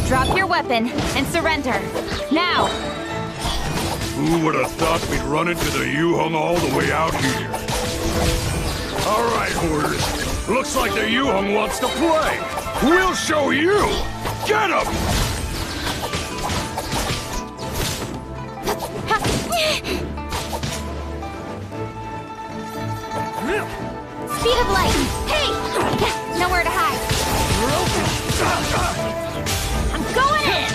Drop your weapon and surrender. Now! Who would have thought we'd run into the Yuhong all the way out here? All right, hoarders. Looks like the Yuhong wants to play. We'll show you. Get him! Speed of light! Hey! Nowhere to hide! I'm going in!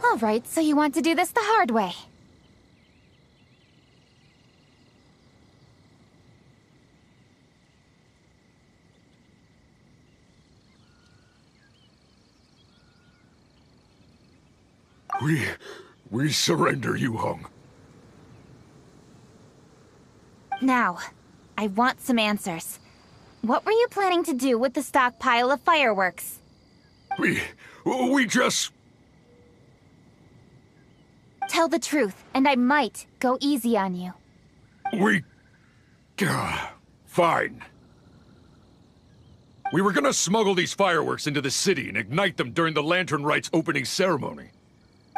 Alright, so you want to do this the hard way. We surrender, Yuhong. Now, I want some answers. What were you planning to do with the stockpile of fireworks? We just... Tell the truth, and I might go easy on you. Fine. We were gonna smuggle these fireworks into the city and ignite them during the Lantern Rite's opening ceremony.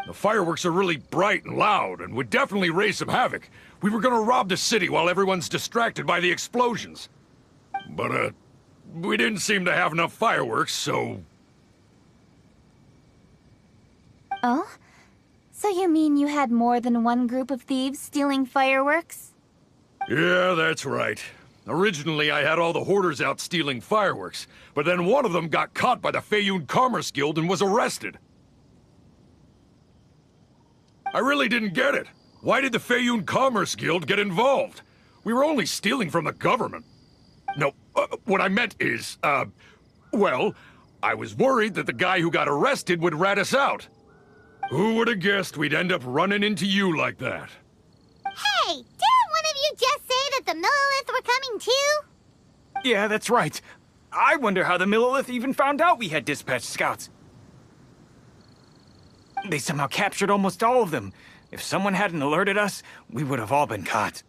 The fireworks are really bright and loud and would definitely raise some havoc. We were gonna rob the city while everyone's distracted by the explosions. But, we didn't seem to have enough fireworks, so... Oh? So you mean you had more than one group of thieves stealing fireworks? Yeah, that's right. Originally, I had all the hoarders out stealing fireworks, but then one of them got caught by the Feiyun Commerce Guild and was arrested. I really didn't get it. Why did the Feiyun Commerce Guild get involved? We were only stealing from the government. No, what I meant is, well, I was worried that the guy who got arrested would rat us out. Who would have guessed we'd end up running into you like that? Hey, didn't one of you just say that the Millilith were coming too? Yeah, that's right. I wonder how the Millilith even found out we had dispatched scouts. They somehow captured almost all of them. If someone hadn't alerted us, we would have all been caught.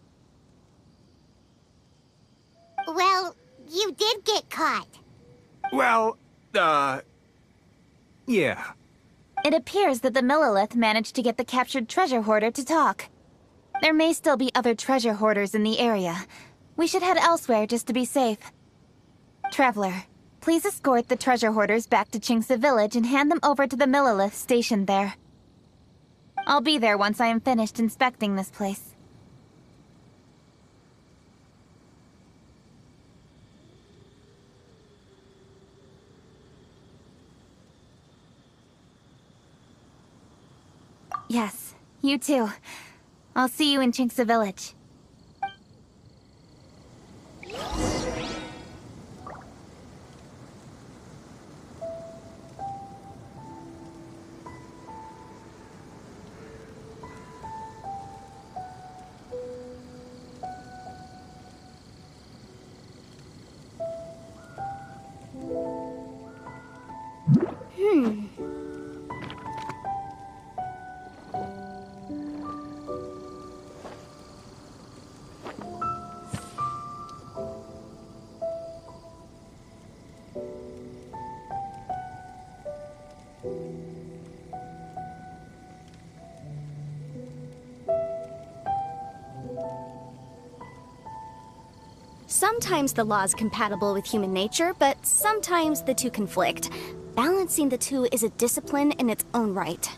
Well, you did get caught. Well, yeah. It appears that the Millilith managed to get the captured treasure hoarder to talk. There may still be other treasure hoarders in the area. We should head elsewhere just to be safe. Traveler, please escort the treasure hoarders back to Chingsa Village and hand them over to the Millilith stationed there. I'll be there once I am finished inspecting this place. Yes, you too. I'll see you in Chingsa Village. Sometimes the law is compatible with human nature, but sometimes the two conflict. Balancing the two is a discipline in its own right.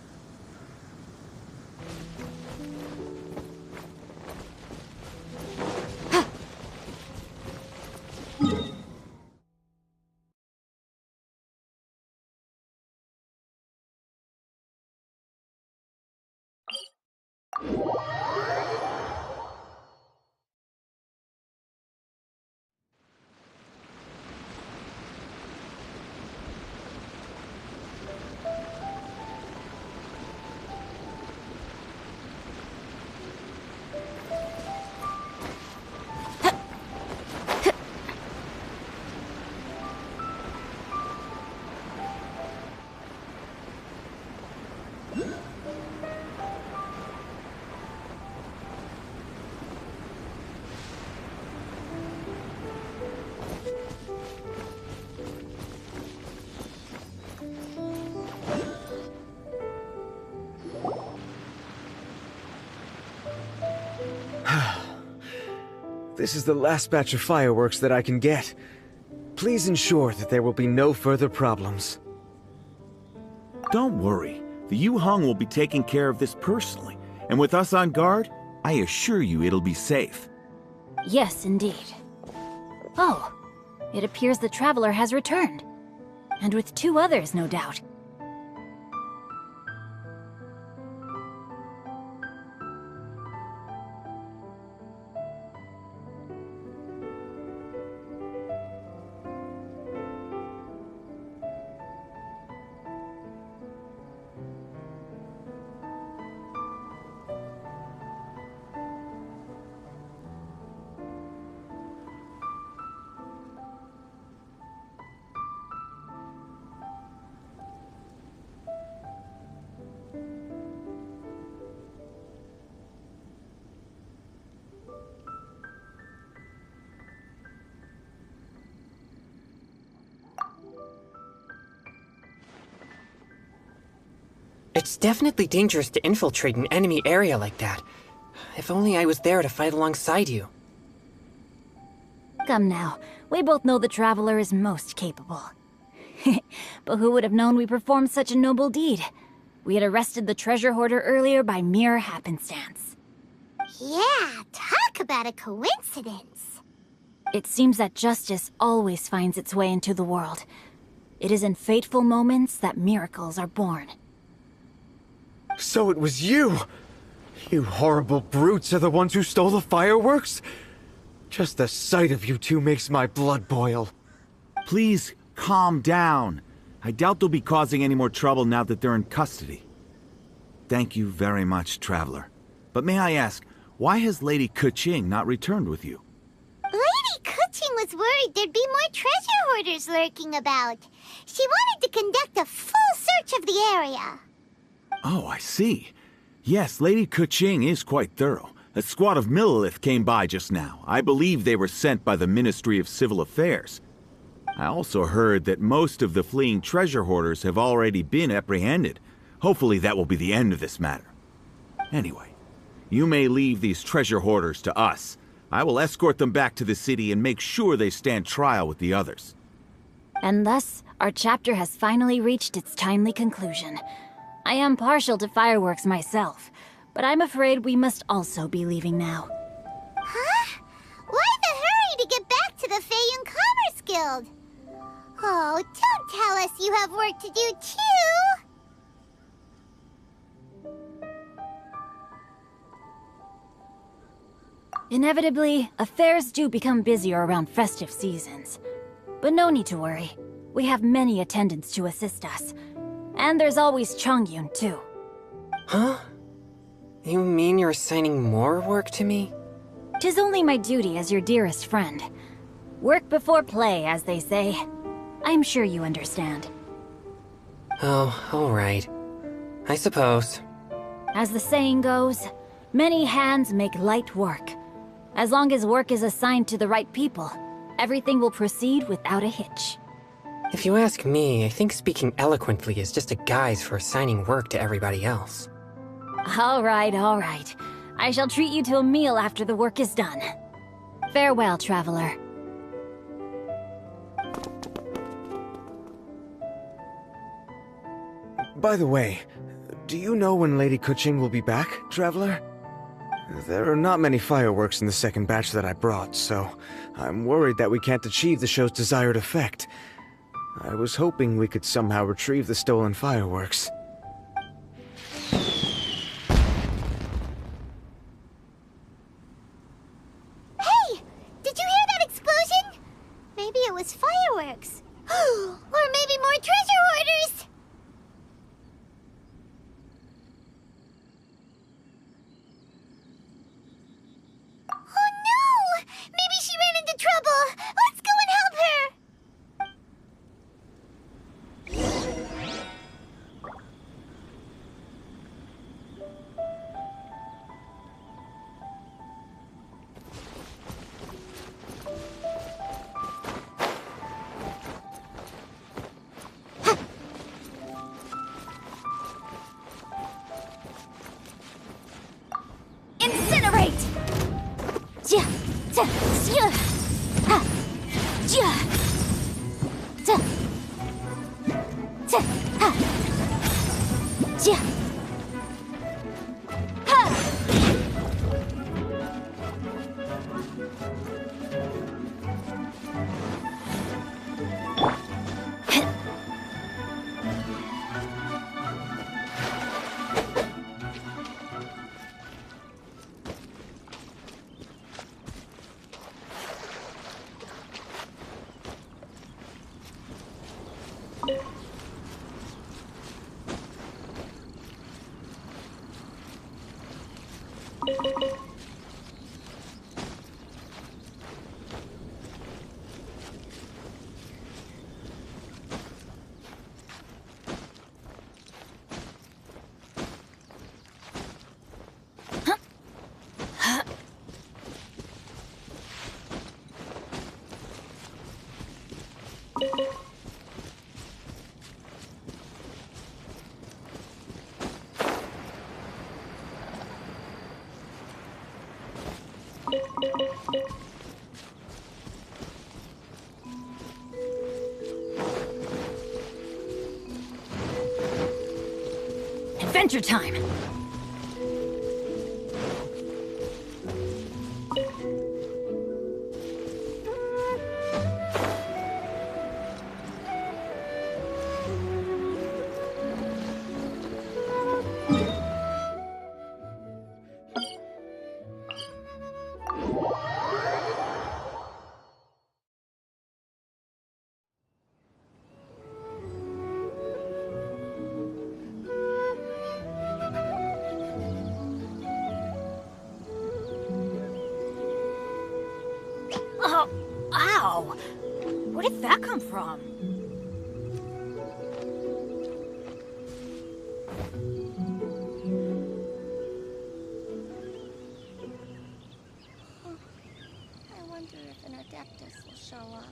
This is the last batch of fireworks that I can get. Please ensure that there will be no further problems. Don't worry. The Yu Hong will be taking care of this personally. And with us on guard, I assure you it'll be safe. Yes, indeed. Oh, it appears the Traveler has returned. And with 2 others, no doubt. It's definitely dangerous to infiltrate an enemy area like that. If only I was there to fight alongside you. Come now, we both know the Traveler is most capable. But who would have known we performed such a noble deed? We had arrested the treasure hoarder earlier by mere happenstance. Yeah, talk about a coincidence. It seems that justice always finds its way into the world. It is in fateful moments that miracles are born. So it was you! You horrible brutes are the ones who stole the fireworks? Just the sight of you two makes my blood boil. Please, calm down. I doubt they'll be causing any more trouble now that they're in custody. Thank you very much, Traveler. But may I ask, why has Lady Keqing not returned with you? Lady Keqing was worried there'd be more treasure hoarders lurking about. She wanted to conduct a full search of the area. Oh, I see. Yes, Lady Keqing is quite thorough. A squad of Millilith came by just now. I believe they were sent by the Ministry of Civil Affairs. I also heard that most of the fleeing treasure hoarders have already been apprehended. Hopefully that will be the end of this matter. Anyway, you may leave these treasure hoarders to us. I will escort them back to the city and make sure they stand trial with the others. And thus, our chapter has finally reached its timely conclusion. I am partial to fireworks myself, but I'm afraid we must also be leaving now. Huh? Why the hurry to get back to the Feiyun Commerce Guild? Oh, don't tell us you have work to do too! Inevitably, affairs do become busier around festive seasons. But no need to worry. We have many attendants to assist us. And there's always Chongyun, too. Huh? You mean you're assigning more work to me? 'Tis only my duty as your dearest friend. Work before play, as they say. I'm sure you understand. Oh, alright. I suppose. As the saying goes, many hands make light work. As long as work is assigned to the right people, everything will proceed without a hitch. If you ask me, I think speaking eloquently is just a guise for assigning work to everybody else. All right, all right. I shall treat you to a meal after the work is done. Farewell, traveler. By the way, do you know when Lady Kuching will be back, Traveler? There are not many fireworks in the second batch that I brought, so I'm worried that we can't achieve the show's desired effect. I was hoping we could somehow retrieve the stolen fireworks. Hey! Did you hear that explosion? Maybe it was fireworks. Or maybe more treasure hoarders! Oh no! Maybe she ran into trouble! Let's go and help her! Incinerate! Ja, ja, ja, ha, ja, ja, ja, ha, ja, ha. Adventure time! Oh, ow! Where did that come from? wonder if an Adeptus will show up.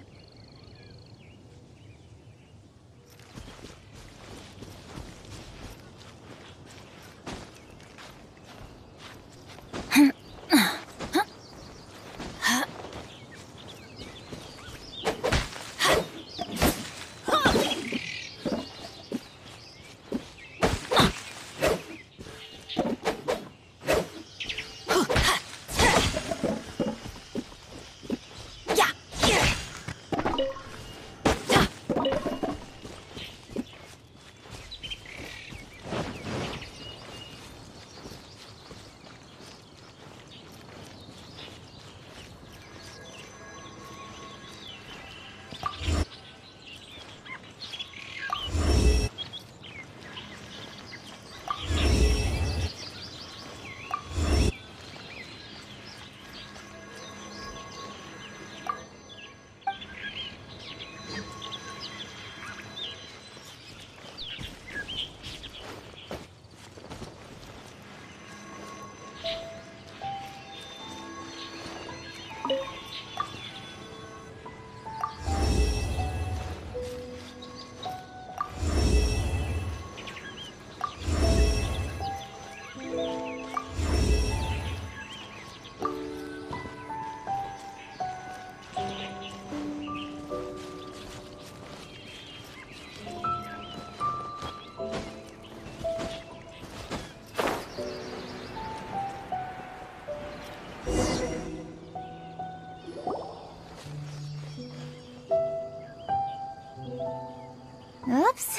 Oops.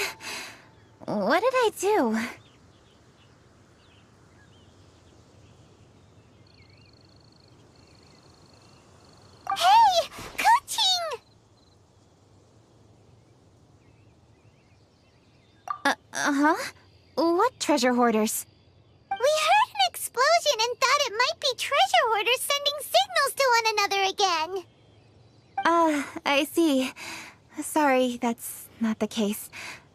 What did I do? Hey! Coaching! Uh-huh? What treasure hoarders? We heard an explosion and thought it might be treasure hoarders sending signals to one another again. I see. Sorry, that's not the case.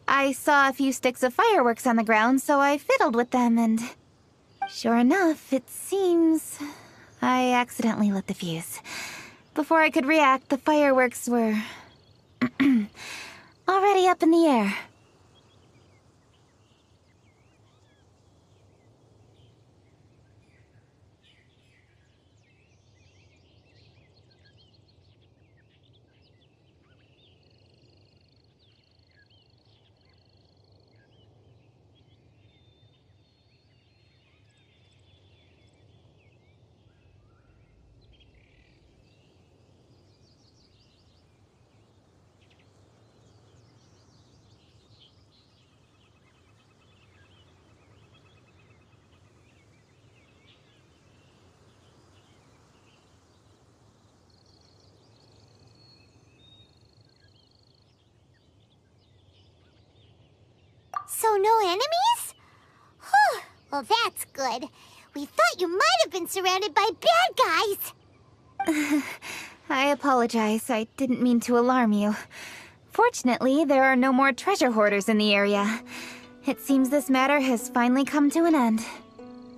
I saw a few sticks of fireworks on the ground, so I fiddled with them, and... Sure enough, it seems... I accidentally lit the fuse. Before I could react, the fireworks were... already up in the air. So no enemies? Whew, well that's good. We thought you might have been surrounded by bad guys. I apologize. I didn't mean to alarm you. Fortunately, there are no more treasure hoarders in the area. It seems this matter has finally come to an end.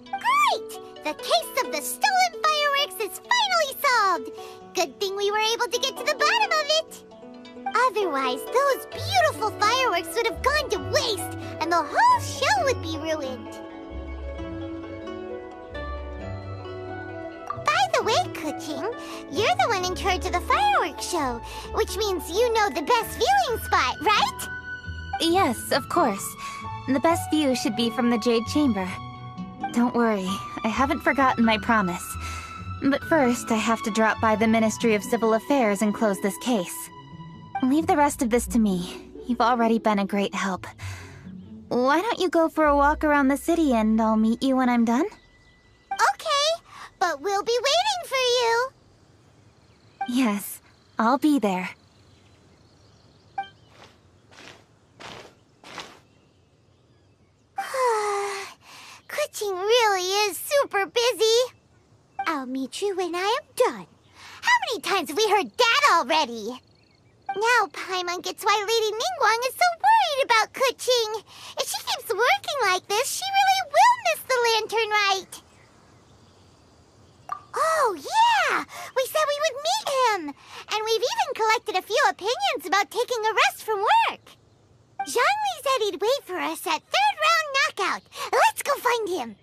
Great! The case of the stolen fireworks is finally solved! Good thing we were able to get to the bottom of it! Otherwise, those beautiful fireworks would have gone to waste, and the whole show would be ruined. By the way, Kuching, you're the one in charge of the fireworks show, which means you know the best viewing spot, right? Yes, of course. The best view should be from the Jade Chamber. Don't worry, I haven't forgotten my promise. But first, I have to drop by the Ministry of Civil Affairs and close this case. Leave the rest of this to me. You've already been a great help. Why don't you go for a walk around the city and I'll meet you when I'm done? Okay, but we'll be waiting for you. Yes, I'll be there. Kuching really is super busy. I'll meet you when I am done. How many times have we heard that already? Now Paimon gets why Lady Ningguang is so worried about Kuching. If she keeps working like this, she really will miss the lantern rite. Oh, yeah! We said we would meet opinions about taking a rest from work. Zhongli said he'd wait for us at 3rd round knockout. Let's go find him.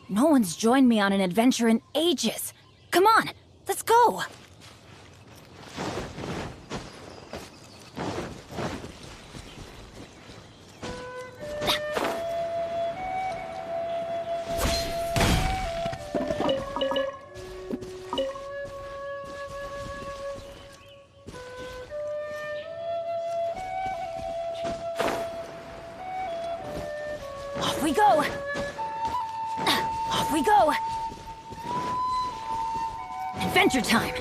No one's joined me on an adventure in ages. Come on, let's go! Off we go! Off we go! Adventure time!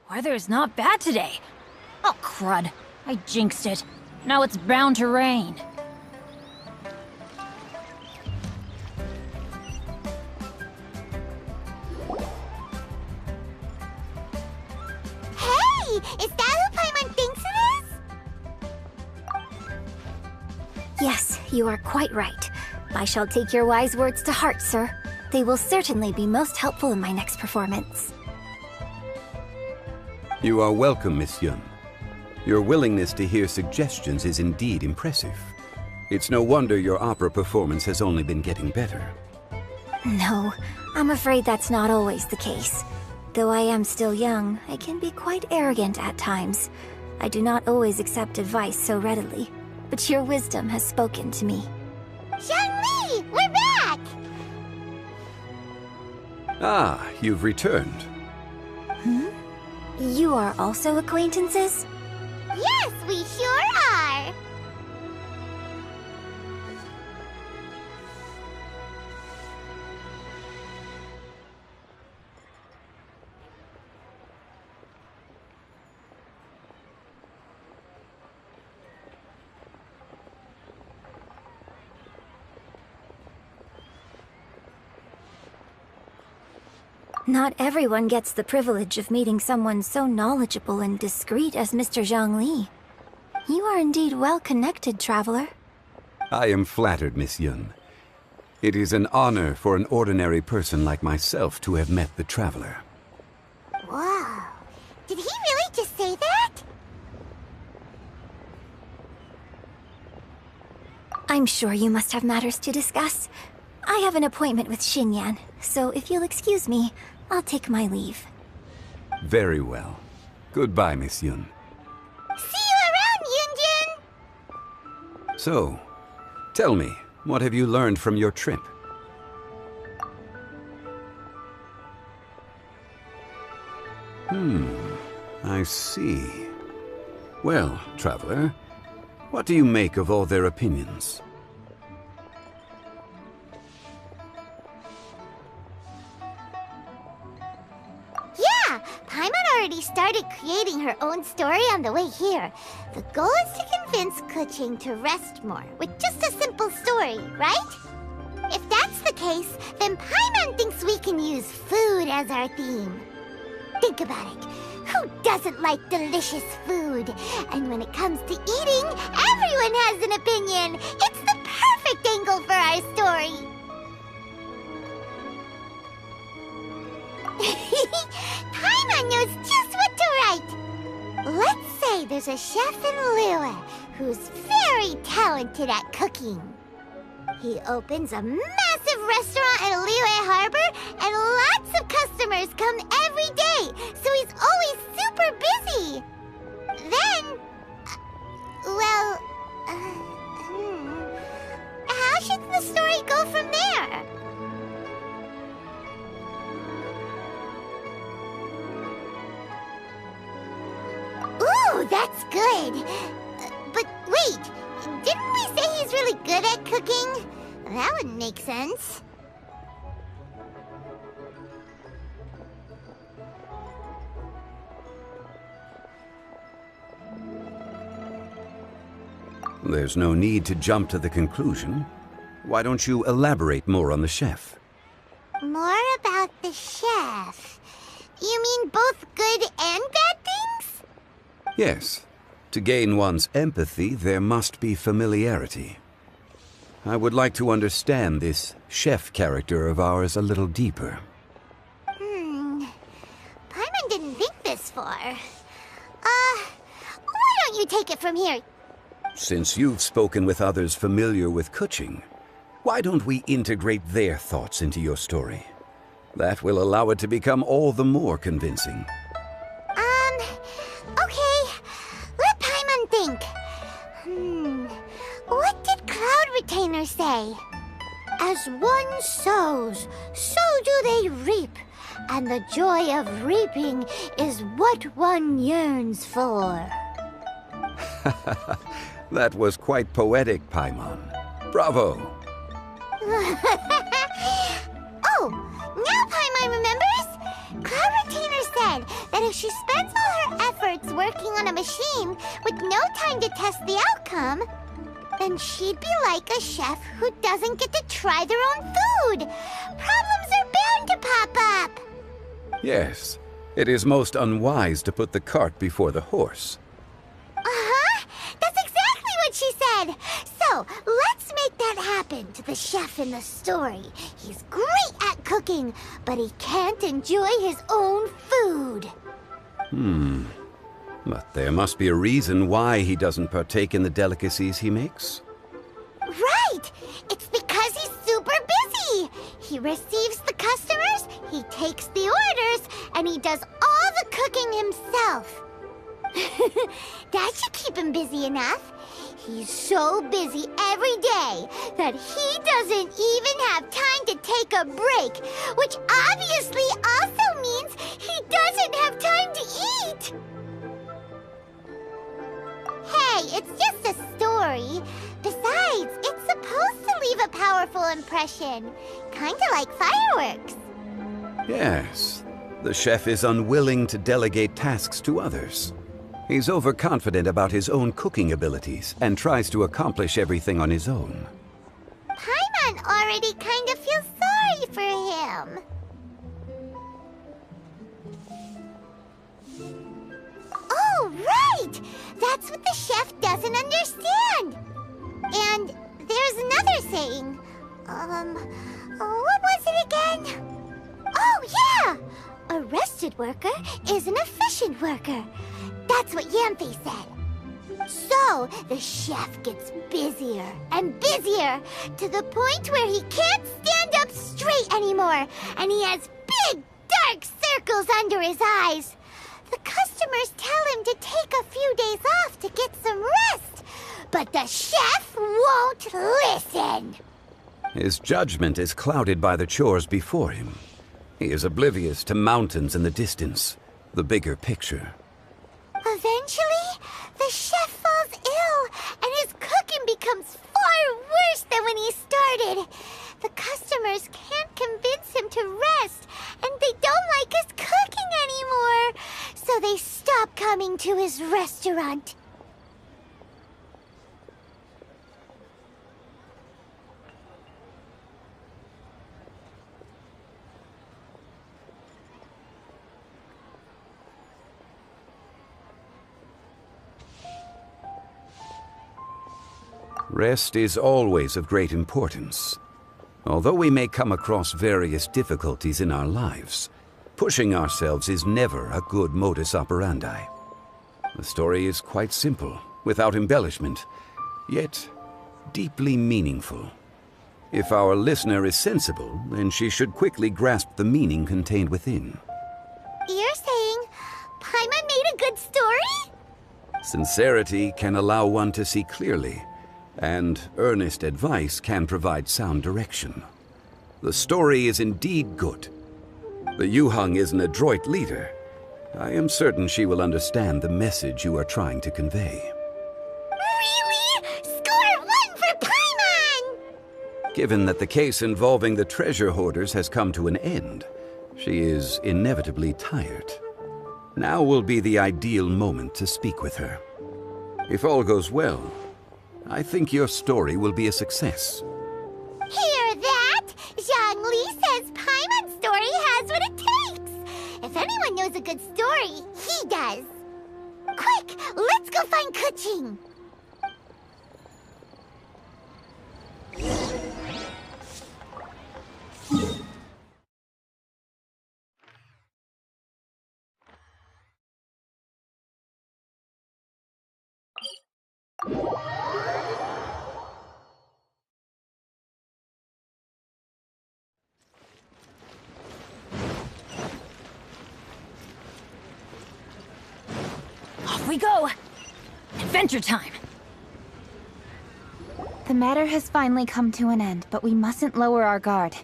Weather's not bad today. Oh, crud. I jinxed it. Now it's bound to rain. Hey! Is that who Paimon thinks it is? Yes, you are quite right. I shall take your wise words to heart, sir. They will certainly be most helpful in my next performance. You are welcome, Miss Yun. Your willingness to hear suggestions is indeed impressive. It's no wonder your opera performance has only been getting better. No, I'm afraid that's not always the case. Though I am still young, I can be quite arrogant at times. I do not always accept advice so readily, but your wisdom has spoken to me. Zhongli! We're back! Ah, you've returned. You are also acquaintances? Yes, we sure are! Not everyone gets the privilege of meeting someone so knowledgeable and discreet as Mr. Zhongli. You are indeed well connected, traveler. I am flattered, Miss Yun. It is an honor for an ordinary person like myself to have met the traveler. Wow. Did he really just say that? I'm sure you must have matters to discuss. I have an appointment with Xinyan, so if you'll excuse me, I'll take my leave. Very well. Goodbye, Miss Yun. See you around, Yunjin! So, tell me, what have you learned from your trip? I see. Well, traveler, what do you make of all their opinions? Yeah, Paimon already started creating her own story on the way here. The goal is to convince Keqing to rest more with just a simple story, right? If that's the case, then Paimon thinks we can use food as our theme. Think about it. Who doesn't like delicious food? And when it comes to eating, everyone has an opinion. It's the perfect angle for our story. Paimon knows just what to write. Let's say there's a chef in Liyue who's very talented at cooking. He opens a massive restaurant at Liyue Harbor, and lots of customers come every day, so he's always super busy. That's good. But wait, didn't we say he's really good at cooking? That wouldn't make sense. There's no need to jump to the conclusion. Why don't you elaborate more on the chef? More about the chef. You mean both good and bad things? Yes. To gain one's empathy, there must be familiarity. I would like to understand this chef character of ours a little deeper. Paimon didn't think this far. Why don't you take it from here? Since you've spoken with others familiar with Kuching, why don't we integrate their thoughts into your story? That will allow it to become all the more convincing. Okay. Let Paimon think. What did Cloud Retainer say? As one sows, so do they reap. And the joy of reaping is what one yearns for. That was quite poetic, Paimon. Bravo! Oh, now Paimon remembers! Cloud Retainer said that if she spends all her efforts working on a machine with no time to test the outcome, then she'd be like a chef who doesn't get to try their own food. Problems are bound to pop up. Yes, it is most unwise to put the cart before the horse. That's exactly what she said. So, let's make that happen to the chef in the story. He's great at cooking, but he can't enjoy his own food. But there must be a reason why he doesn't partake in the delicacies he makes. Right! It's because he's super busy. He receives the customers, he takes the orders, and he does all the cooking himself. That should keep him busy enough. He's so busy every day that he doesn't even have time to take a break, which obviously also means he doesn't have time to eat. Hey, it's just a story. Besides, it's supposed to leave a powerful impression. Kinda like fireworks. Yes, the chef is unwilling to delegate tasks to others. He's overconfident about his own cooking abilities and tries to accomplish everything on his own. Paimon already kind of feels sorry for him. Oh, right! That's what the chef doesn't understand. And there's another saying. What was it again? Oh, yeah! A rested worker is an efficient worker. That's what Yamfe said. So, the chef gets busier and busier to the point where he can't stand up straight anymore, and he has big, dark circles under his eyes. The customers tell him to take a few days off to get some rest, but the chef won't listen. His judgment is clouded by the chores before him. He is oblivious to mountains in the distance, the bigger picture. Eventually, the chef falls ill, and his cooking becomes far worse than when he started. The customers can't convince him to rest, and they don't like his cooking anymore, so they stop coming to his restaurant. Rest is always of great importance. Although we may come across various difficulties in our lives, pushing ourselves is never a good modus operandi. The story is quite simple, without embellishment, yet deeply meaningful. If our listener is sensible, then she should quickly grasp the meaning contained within. You're saying Paimon made a good story? Sincerity can allow one to see clearly, and earnest advice can provide sound direction. The story is indeed good. The Yuhang is an adroit leader, I am certain she will understand the message you are trying to convey. Really? Score 1 for Paimon! Given that the case involving the treasure hoarders has come to an end, she is inevitably tired. Now will be the ideal moment to speak with her. If all goes well, I think your story will be a success. Hear that? Zhongli says Paimon's story has what it takes. If anyone knows a good story, he does. Quick, let's go find Keqing. Off we go! Adventure time! The matter has finally come to an end, but we mustn't lower our guard.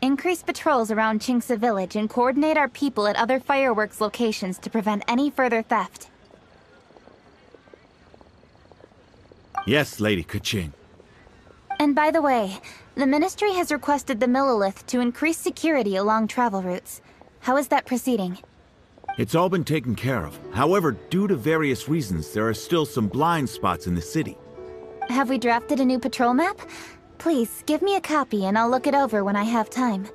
Increase patrols around Qingce Village and coordinate our people at other fireworks locations to prevent any further theft. Yes, Lady Keqing. And by the way, the Ministry has requested the Millilith to increase security along travel routes. How is that proceeding? It's all been taken care of. However, due to various reasons, there are still some blind spots in the city. Have we drafted a new patrol map? Please, give me a copy and I'll look it over when I have time.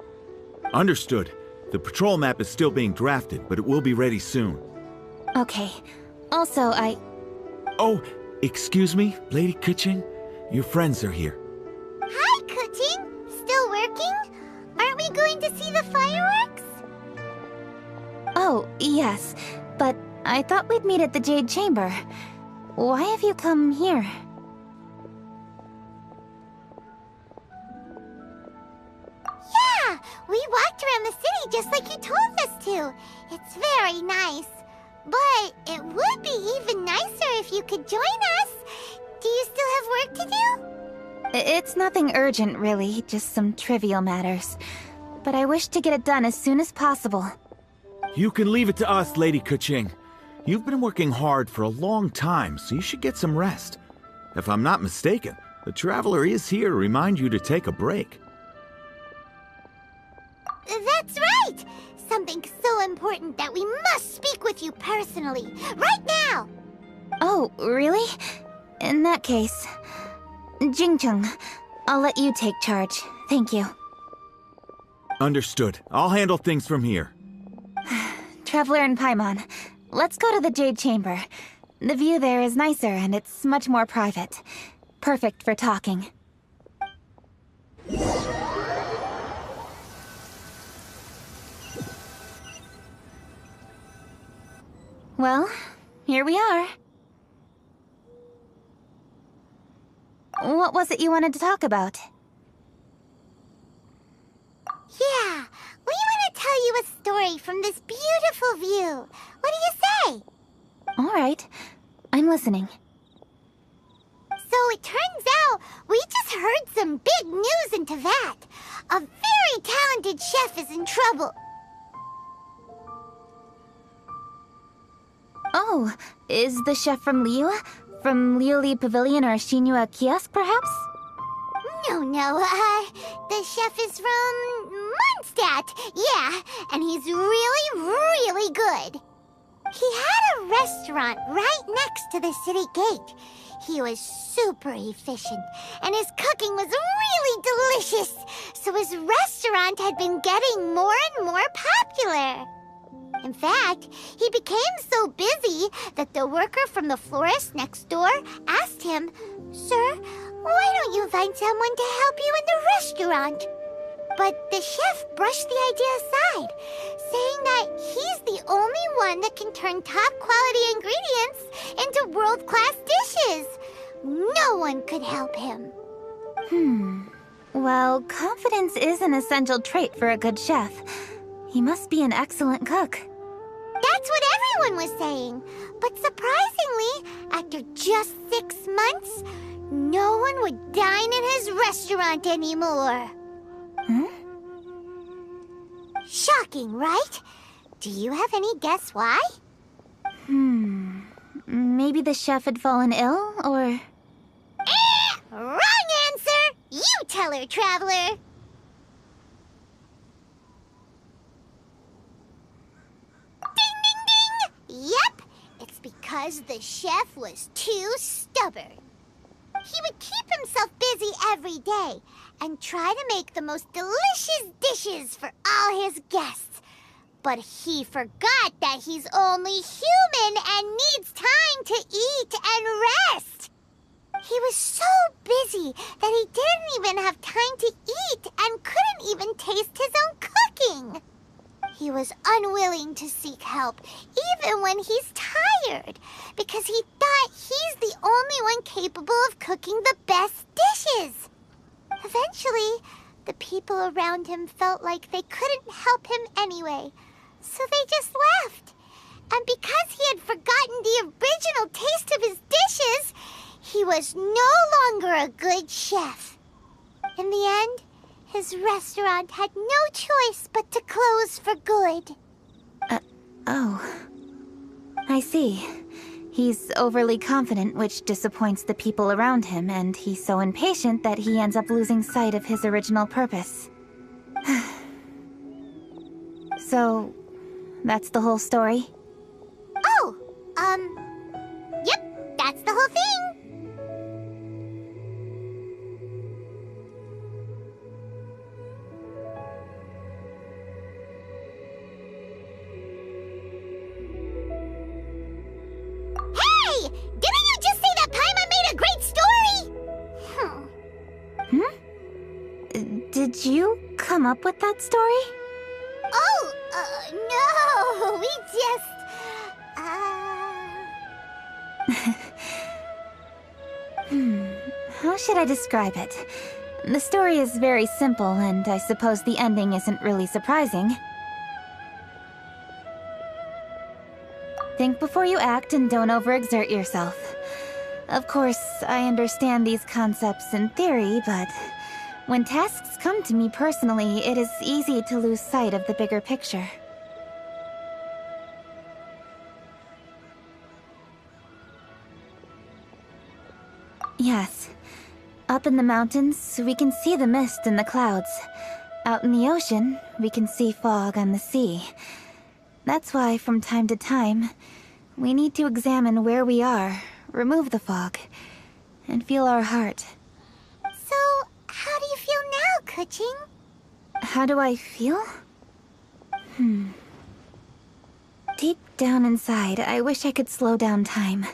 Understood. The patrol map is still being drafted, but it will be ready soon. Okay. Also, Oh, excuse me, Lady Keqing? Your friends are here. Hi, Keqing. Still working? Aren't we going to see the fireworks? Oh, yes. But I thought we'd meet at the Jade Chamber. Why have you come here? Yeah, we walked around the city just like you told us to. It's very nice. But it would be even nicer if you could join us. Do you still have work to do? It's nothing urgent, really. Just some trivial matters. But I wish to get it done as soon as possible. You can leave it to us, Lady Keqing. You've been working hard for a long time, so you should get some rest. If I'm not mistaken, the Traveler is here to remind you to take a break. That's right! Something so important that we must speak with you personally, right now! Oh, really? In that case... Jingcheng, I'll let you take charge. Thank you. Understood. I'll handle things from here. Traveler and Paimon, let's go to the Jade Chamber. The view there is nicer and it's much more private. Perfect for talking. Well, here we are. What was it you wanted to talk about? Yeah, we want to tell you a story from this beautiful view. What do you say? All right, I'm listening. So it turns out we just heard some big news in Teyvat. A very talented chef is in trouble. Oh, is the chef from Liyue? From Liuli Pavilion or Xinhua Kiosk, perhaps? No, the chef is from Mondstadt, yeah, and he's really, really good. He had a restaurant right next to the city gate. He was super efficient, and his cooking was really delicious, so his restaurant had been getting more and more popular. In fact, he became so busy that the worker from the florist next door asked him, "Sir, why don't you find someone to help you in the restaurant?" But the chef brushed the idea aside, saying that he's the only one that can turn top-quality ingredients into world-class dishes. No one could help him. Well, confidence is an essential trait for a good chef. He must be an excellent cook. That's what everyone was saying. But surprisingly, after just 6 months, no one would dine in his restaurant anymore. Shocking, right? Do you have any guess why? Maybe the chef had fallen ill, or... Wrong answer! You tell her, Traveler! Ding, ding, ding! Yep, it's because the chef was too stubborn. He would keep himself busy every day and try to make the most delicious dishes for all his guests. But he forgot that he's only human and needs time to eat and rest. He was so busy that he didn't even have time to eat and couldn't even taste his own cooking. He was unwilling to seek help, even when he's tired, because he thought he's the only one capable of cooking the best dishes. Eventually, the people around him felt like they couldn't help him anyway, so they just left. And because he had forgotten the original taste of his dishes, he was no longer a good chef. In the end, his restaurant had no choice but to close for good. Oh. I see. He's overly confident, which disappoints the people around him, and he's so impatient that he ends up losing sight of his original purpose. So, that's the whole story? Oh, yep, that's the whole thing. Hey! Didn't you just say that Paimon made a great story? Did you come up with that story? Oh, no, we just, How should I describe it? The story is very simple, and I suppose the ending isn't really surprising. Think before you act and don't overexert yourself. Of course, I understand these concepts in theory, but when tasks come to me personally, it is easy to lose sight of the bigger picture. Yes. Up in the mountains, we can see the mist in the clouds. Out in the ocean, we can see fog on the sea. That's why, from time to time, we need to examine where we are, remove the fog, and feel our heart. So, how do you feel now, Kuching? How do I feel? Deep down inside, I wish I could slow down time.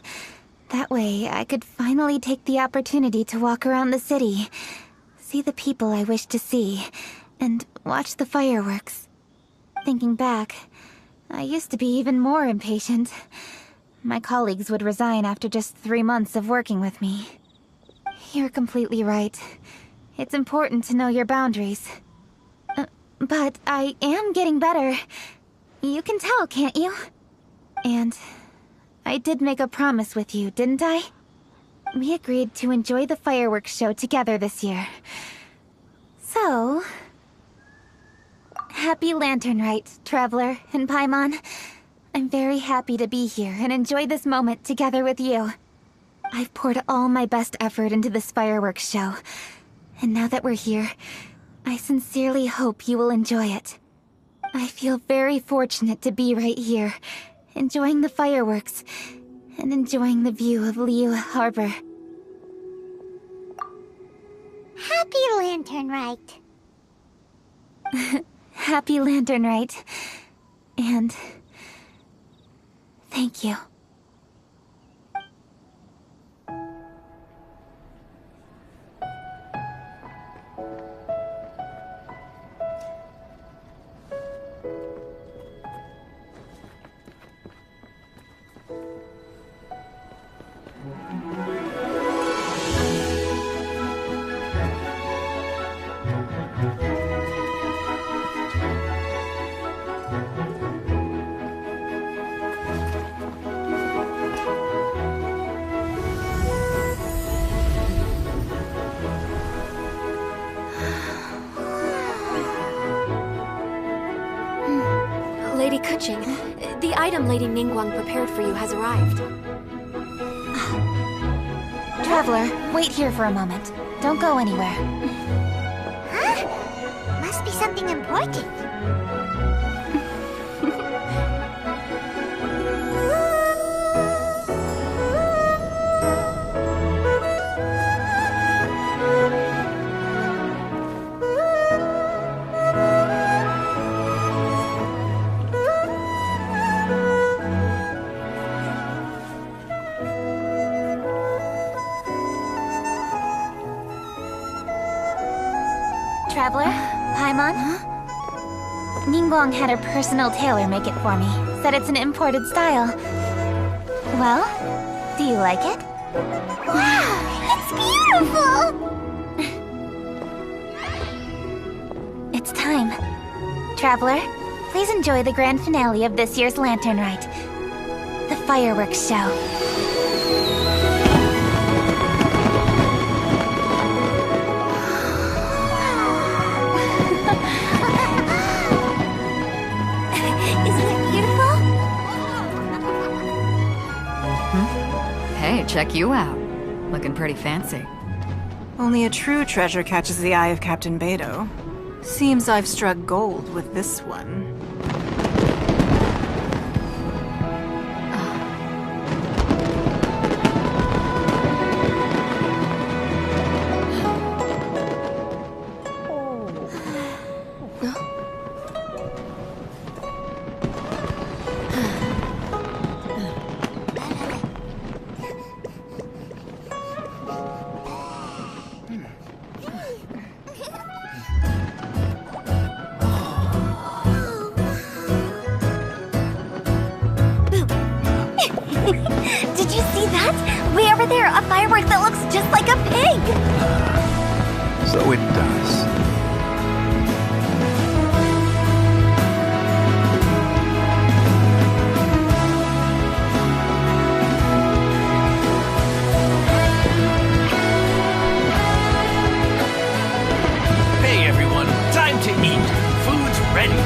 That way, I could finally take the opportunity to walk around the city, see the people I wish to see, and watch the fireworks. Thinking back, I used to be even more impatient. My colleagues would resign after just 3 months of working with me. You're completely right. It's important to know your boundaries. But I am getting better. You can tell, can't you? And I did make a promise with you, didn't I? We agreed to enjoy the fireworks show together this year. So... Happy Lantern Rite, Traveler and Paimon. I'm very happy to be here and enjoy this moment together with you. I've poured all my best effort into this fireworks show. And now that we're here, I sincerely hope you will enjoy it. I feel very fortunate to be right here, enjoying the fireworks, and enjoying the view of Liyue Harbor. Happy Lantern Rite. Happy Lantern Rite. And... thank you. Kuching, the item Lady Ningguang prepared for you has arrived. Traveler, wait here for a moment. Don't go anywhere. Huh? Must be something important. Traveler, Paimon? Ningguang had her personal tailor make it for me. Said it's an imported style. Well, do you like it? Wow! It's beautiful! It's time. Traveler, please enjoy the grand finale of this year's Lantern Rite. The fireworks show. Hey, check you out. Looking pretty fancy. Only a true treasure catches the eye of Captain Beidou. Seems I've struck gold with this one. Did you see that? Way over there, a firework that looks just like a pig! So it does. Hey everyone, time to eat. Food's ready.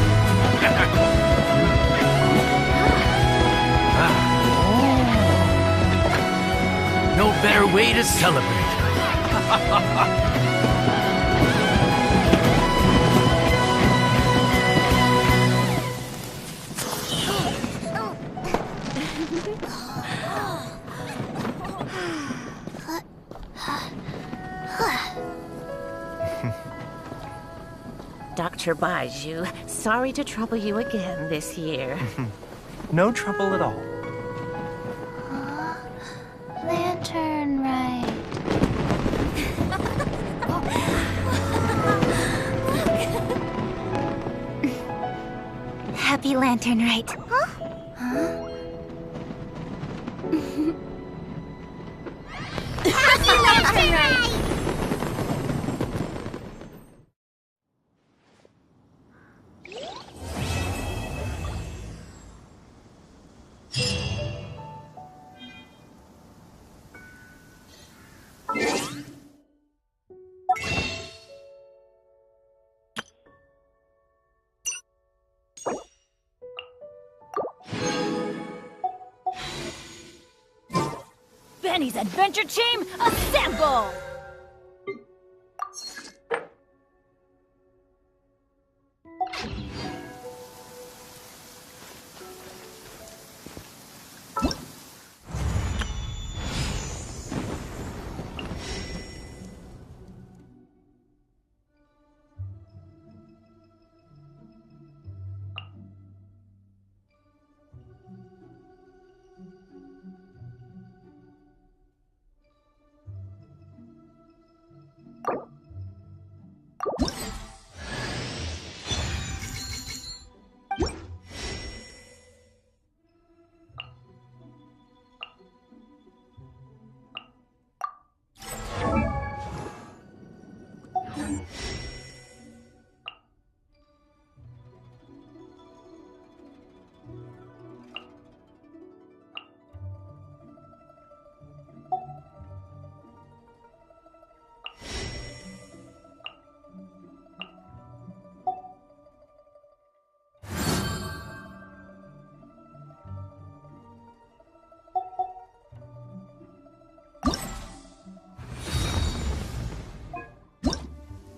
No better way to celebrate. Dr. Baiju, sorry to trouble you again this year. No trouble at all. Lantern Rite. Happy Lantern Rite. Happy Lantern Rite! Benny's Adventure Team, assemble!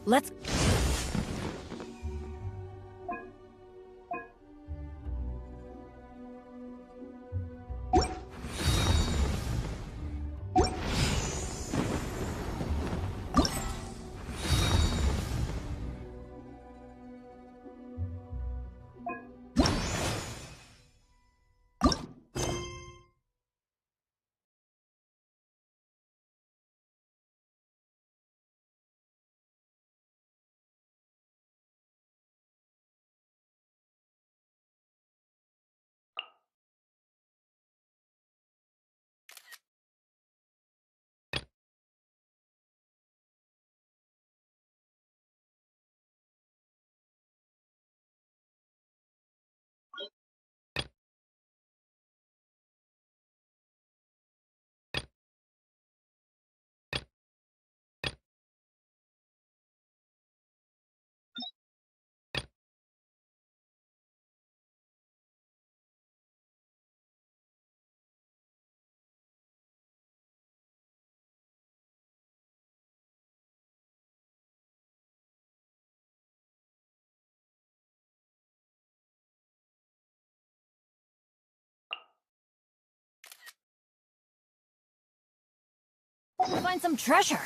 Let's... Find some treasure.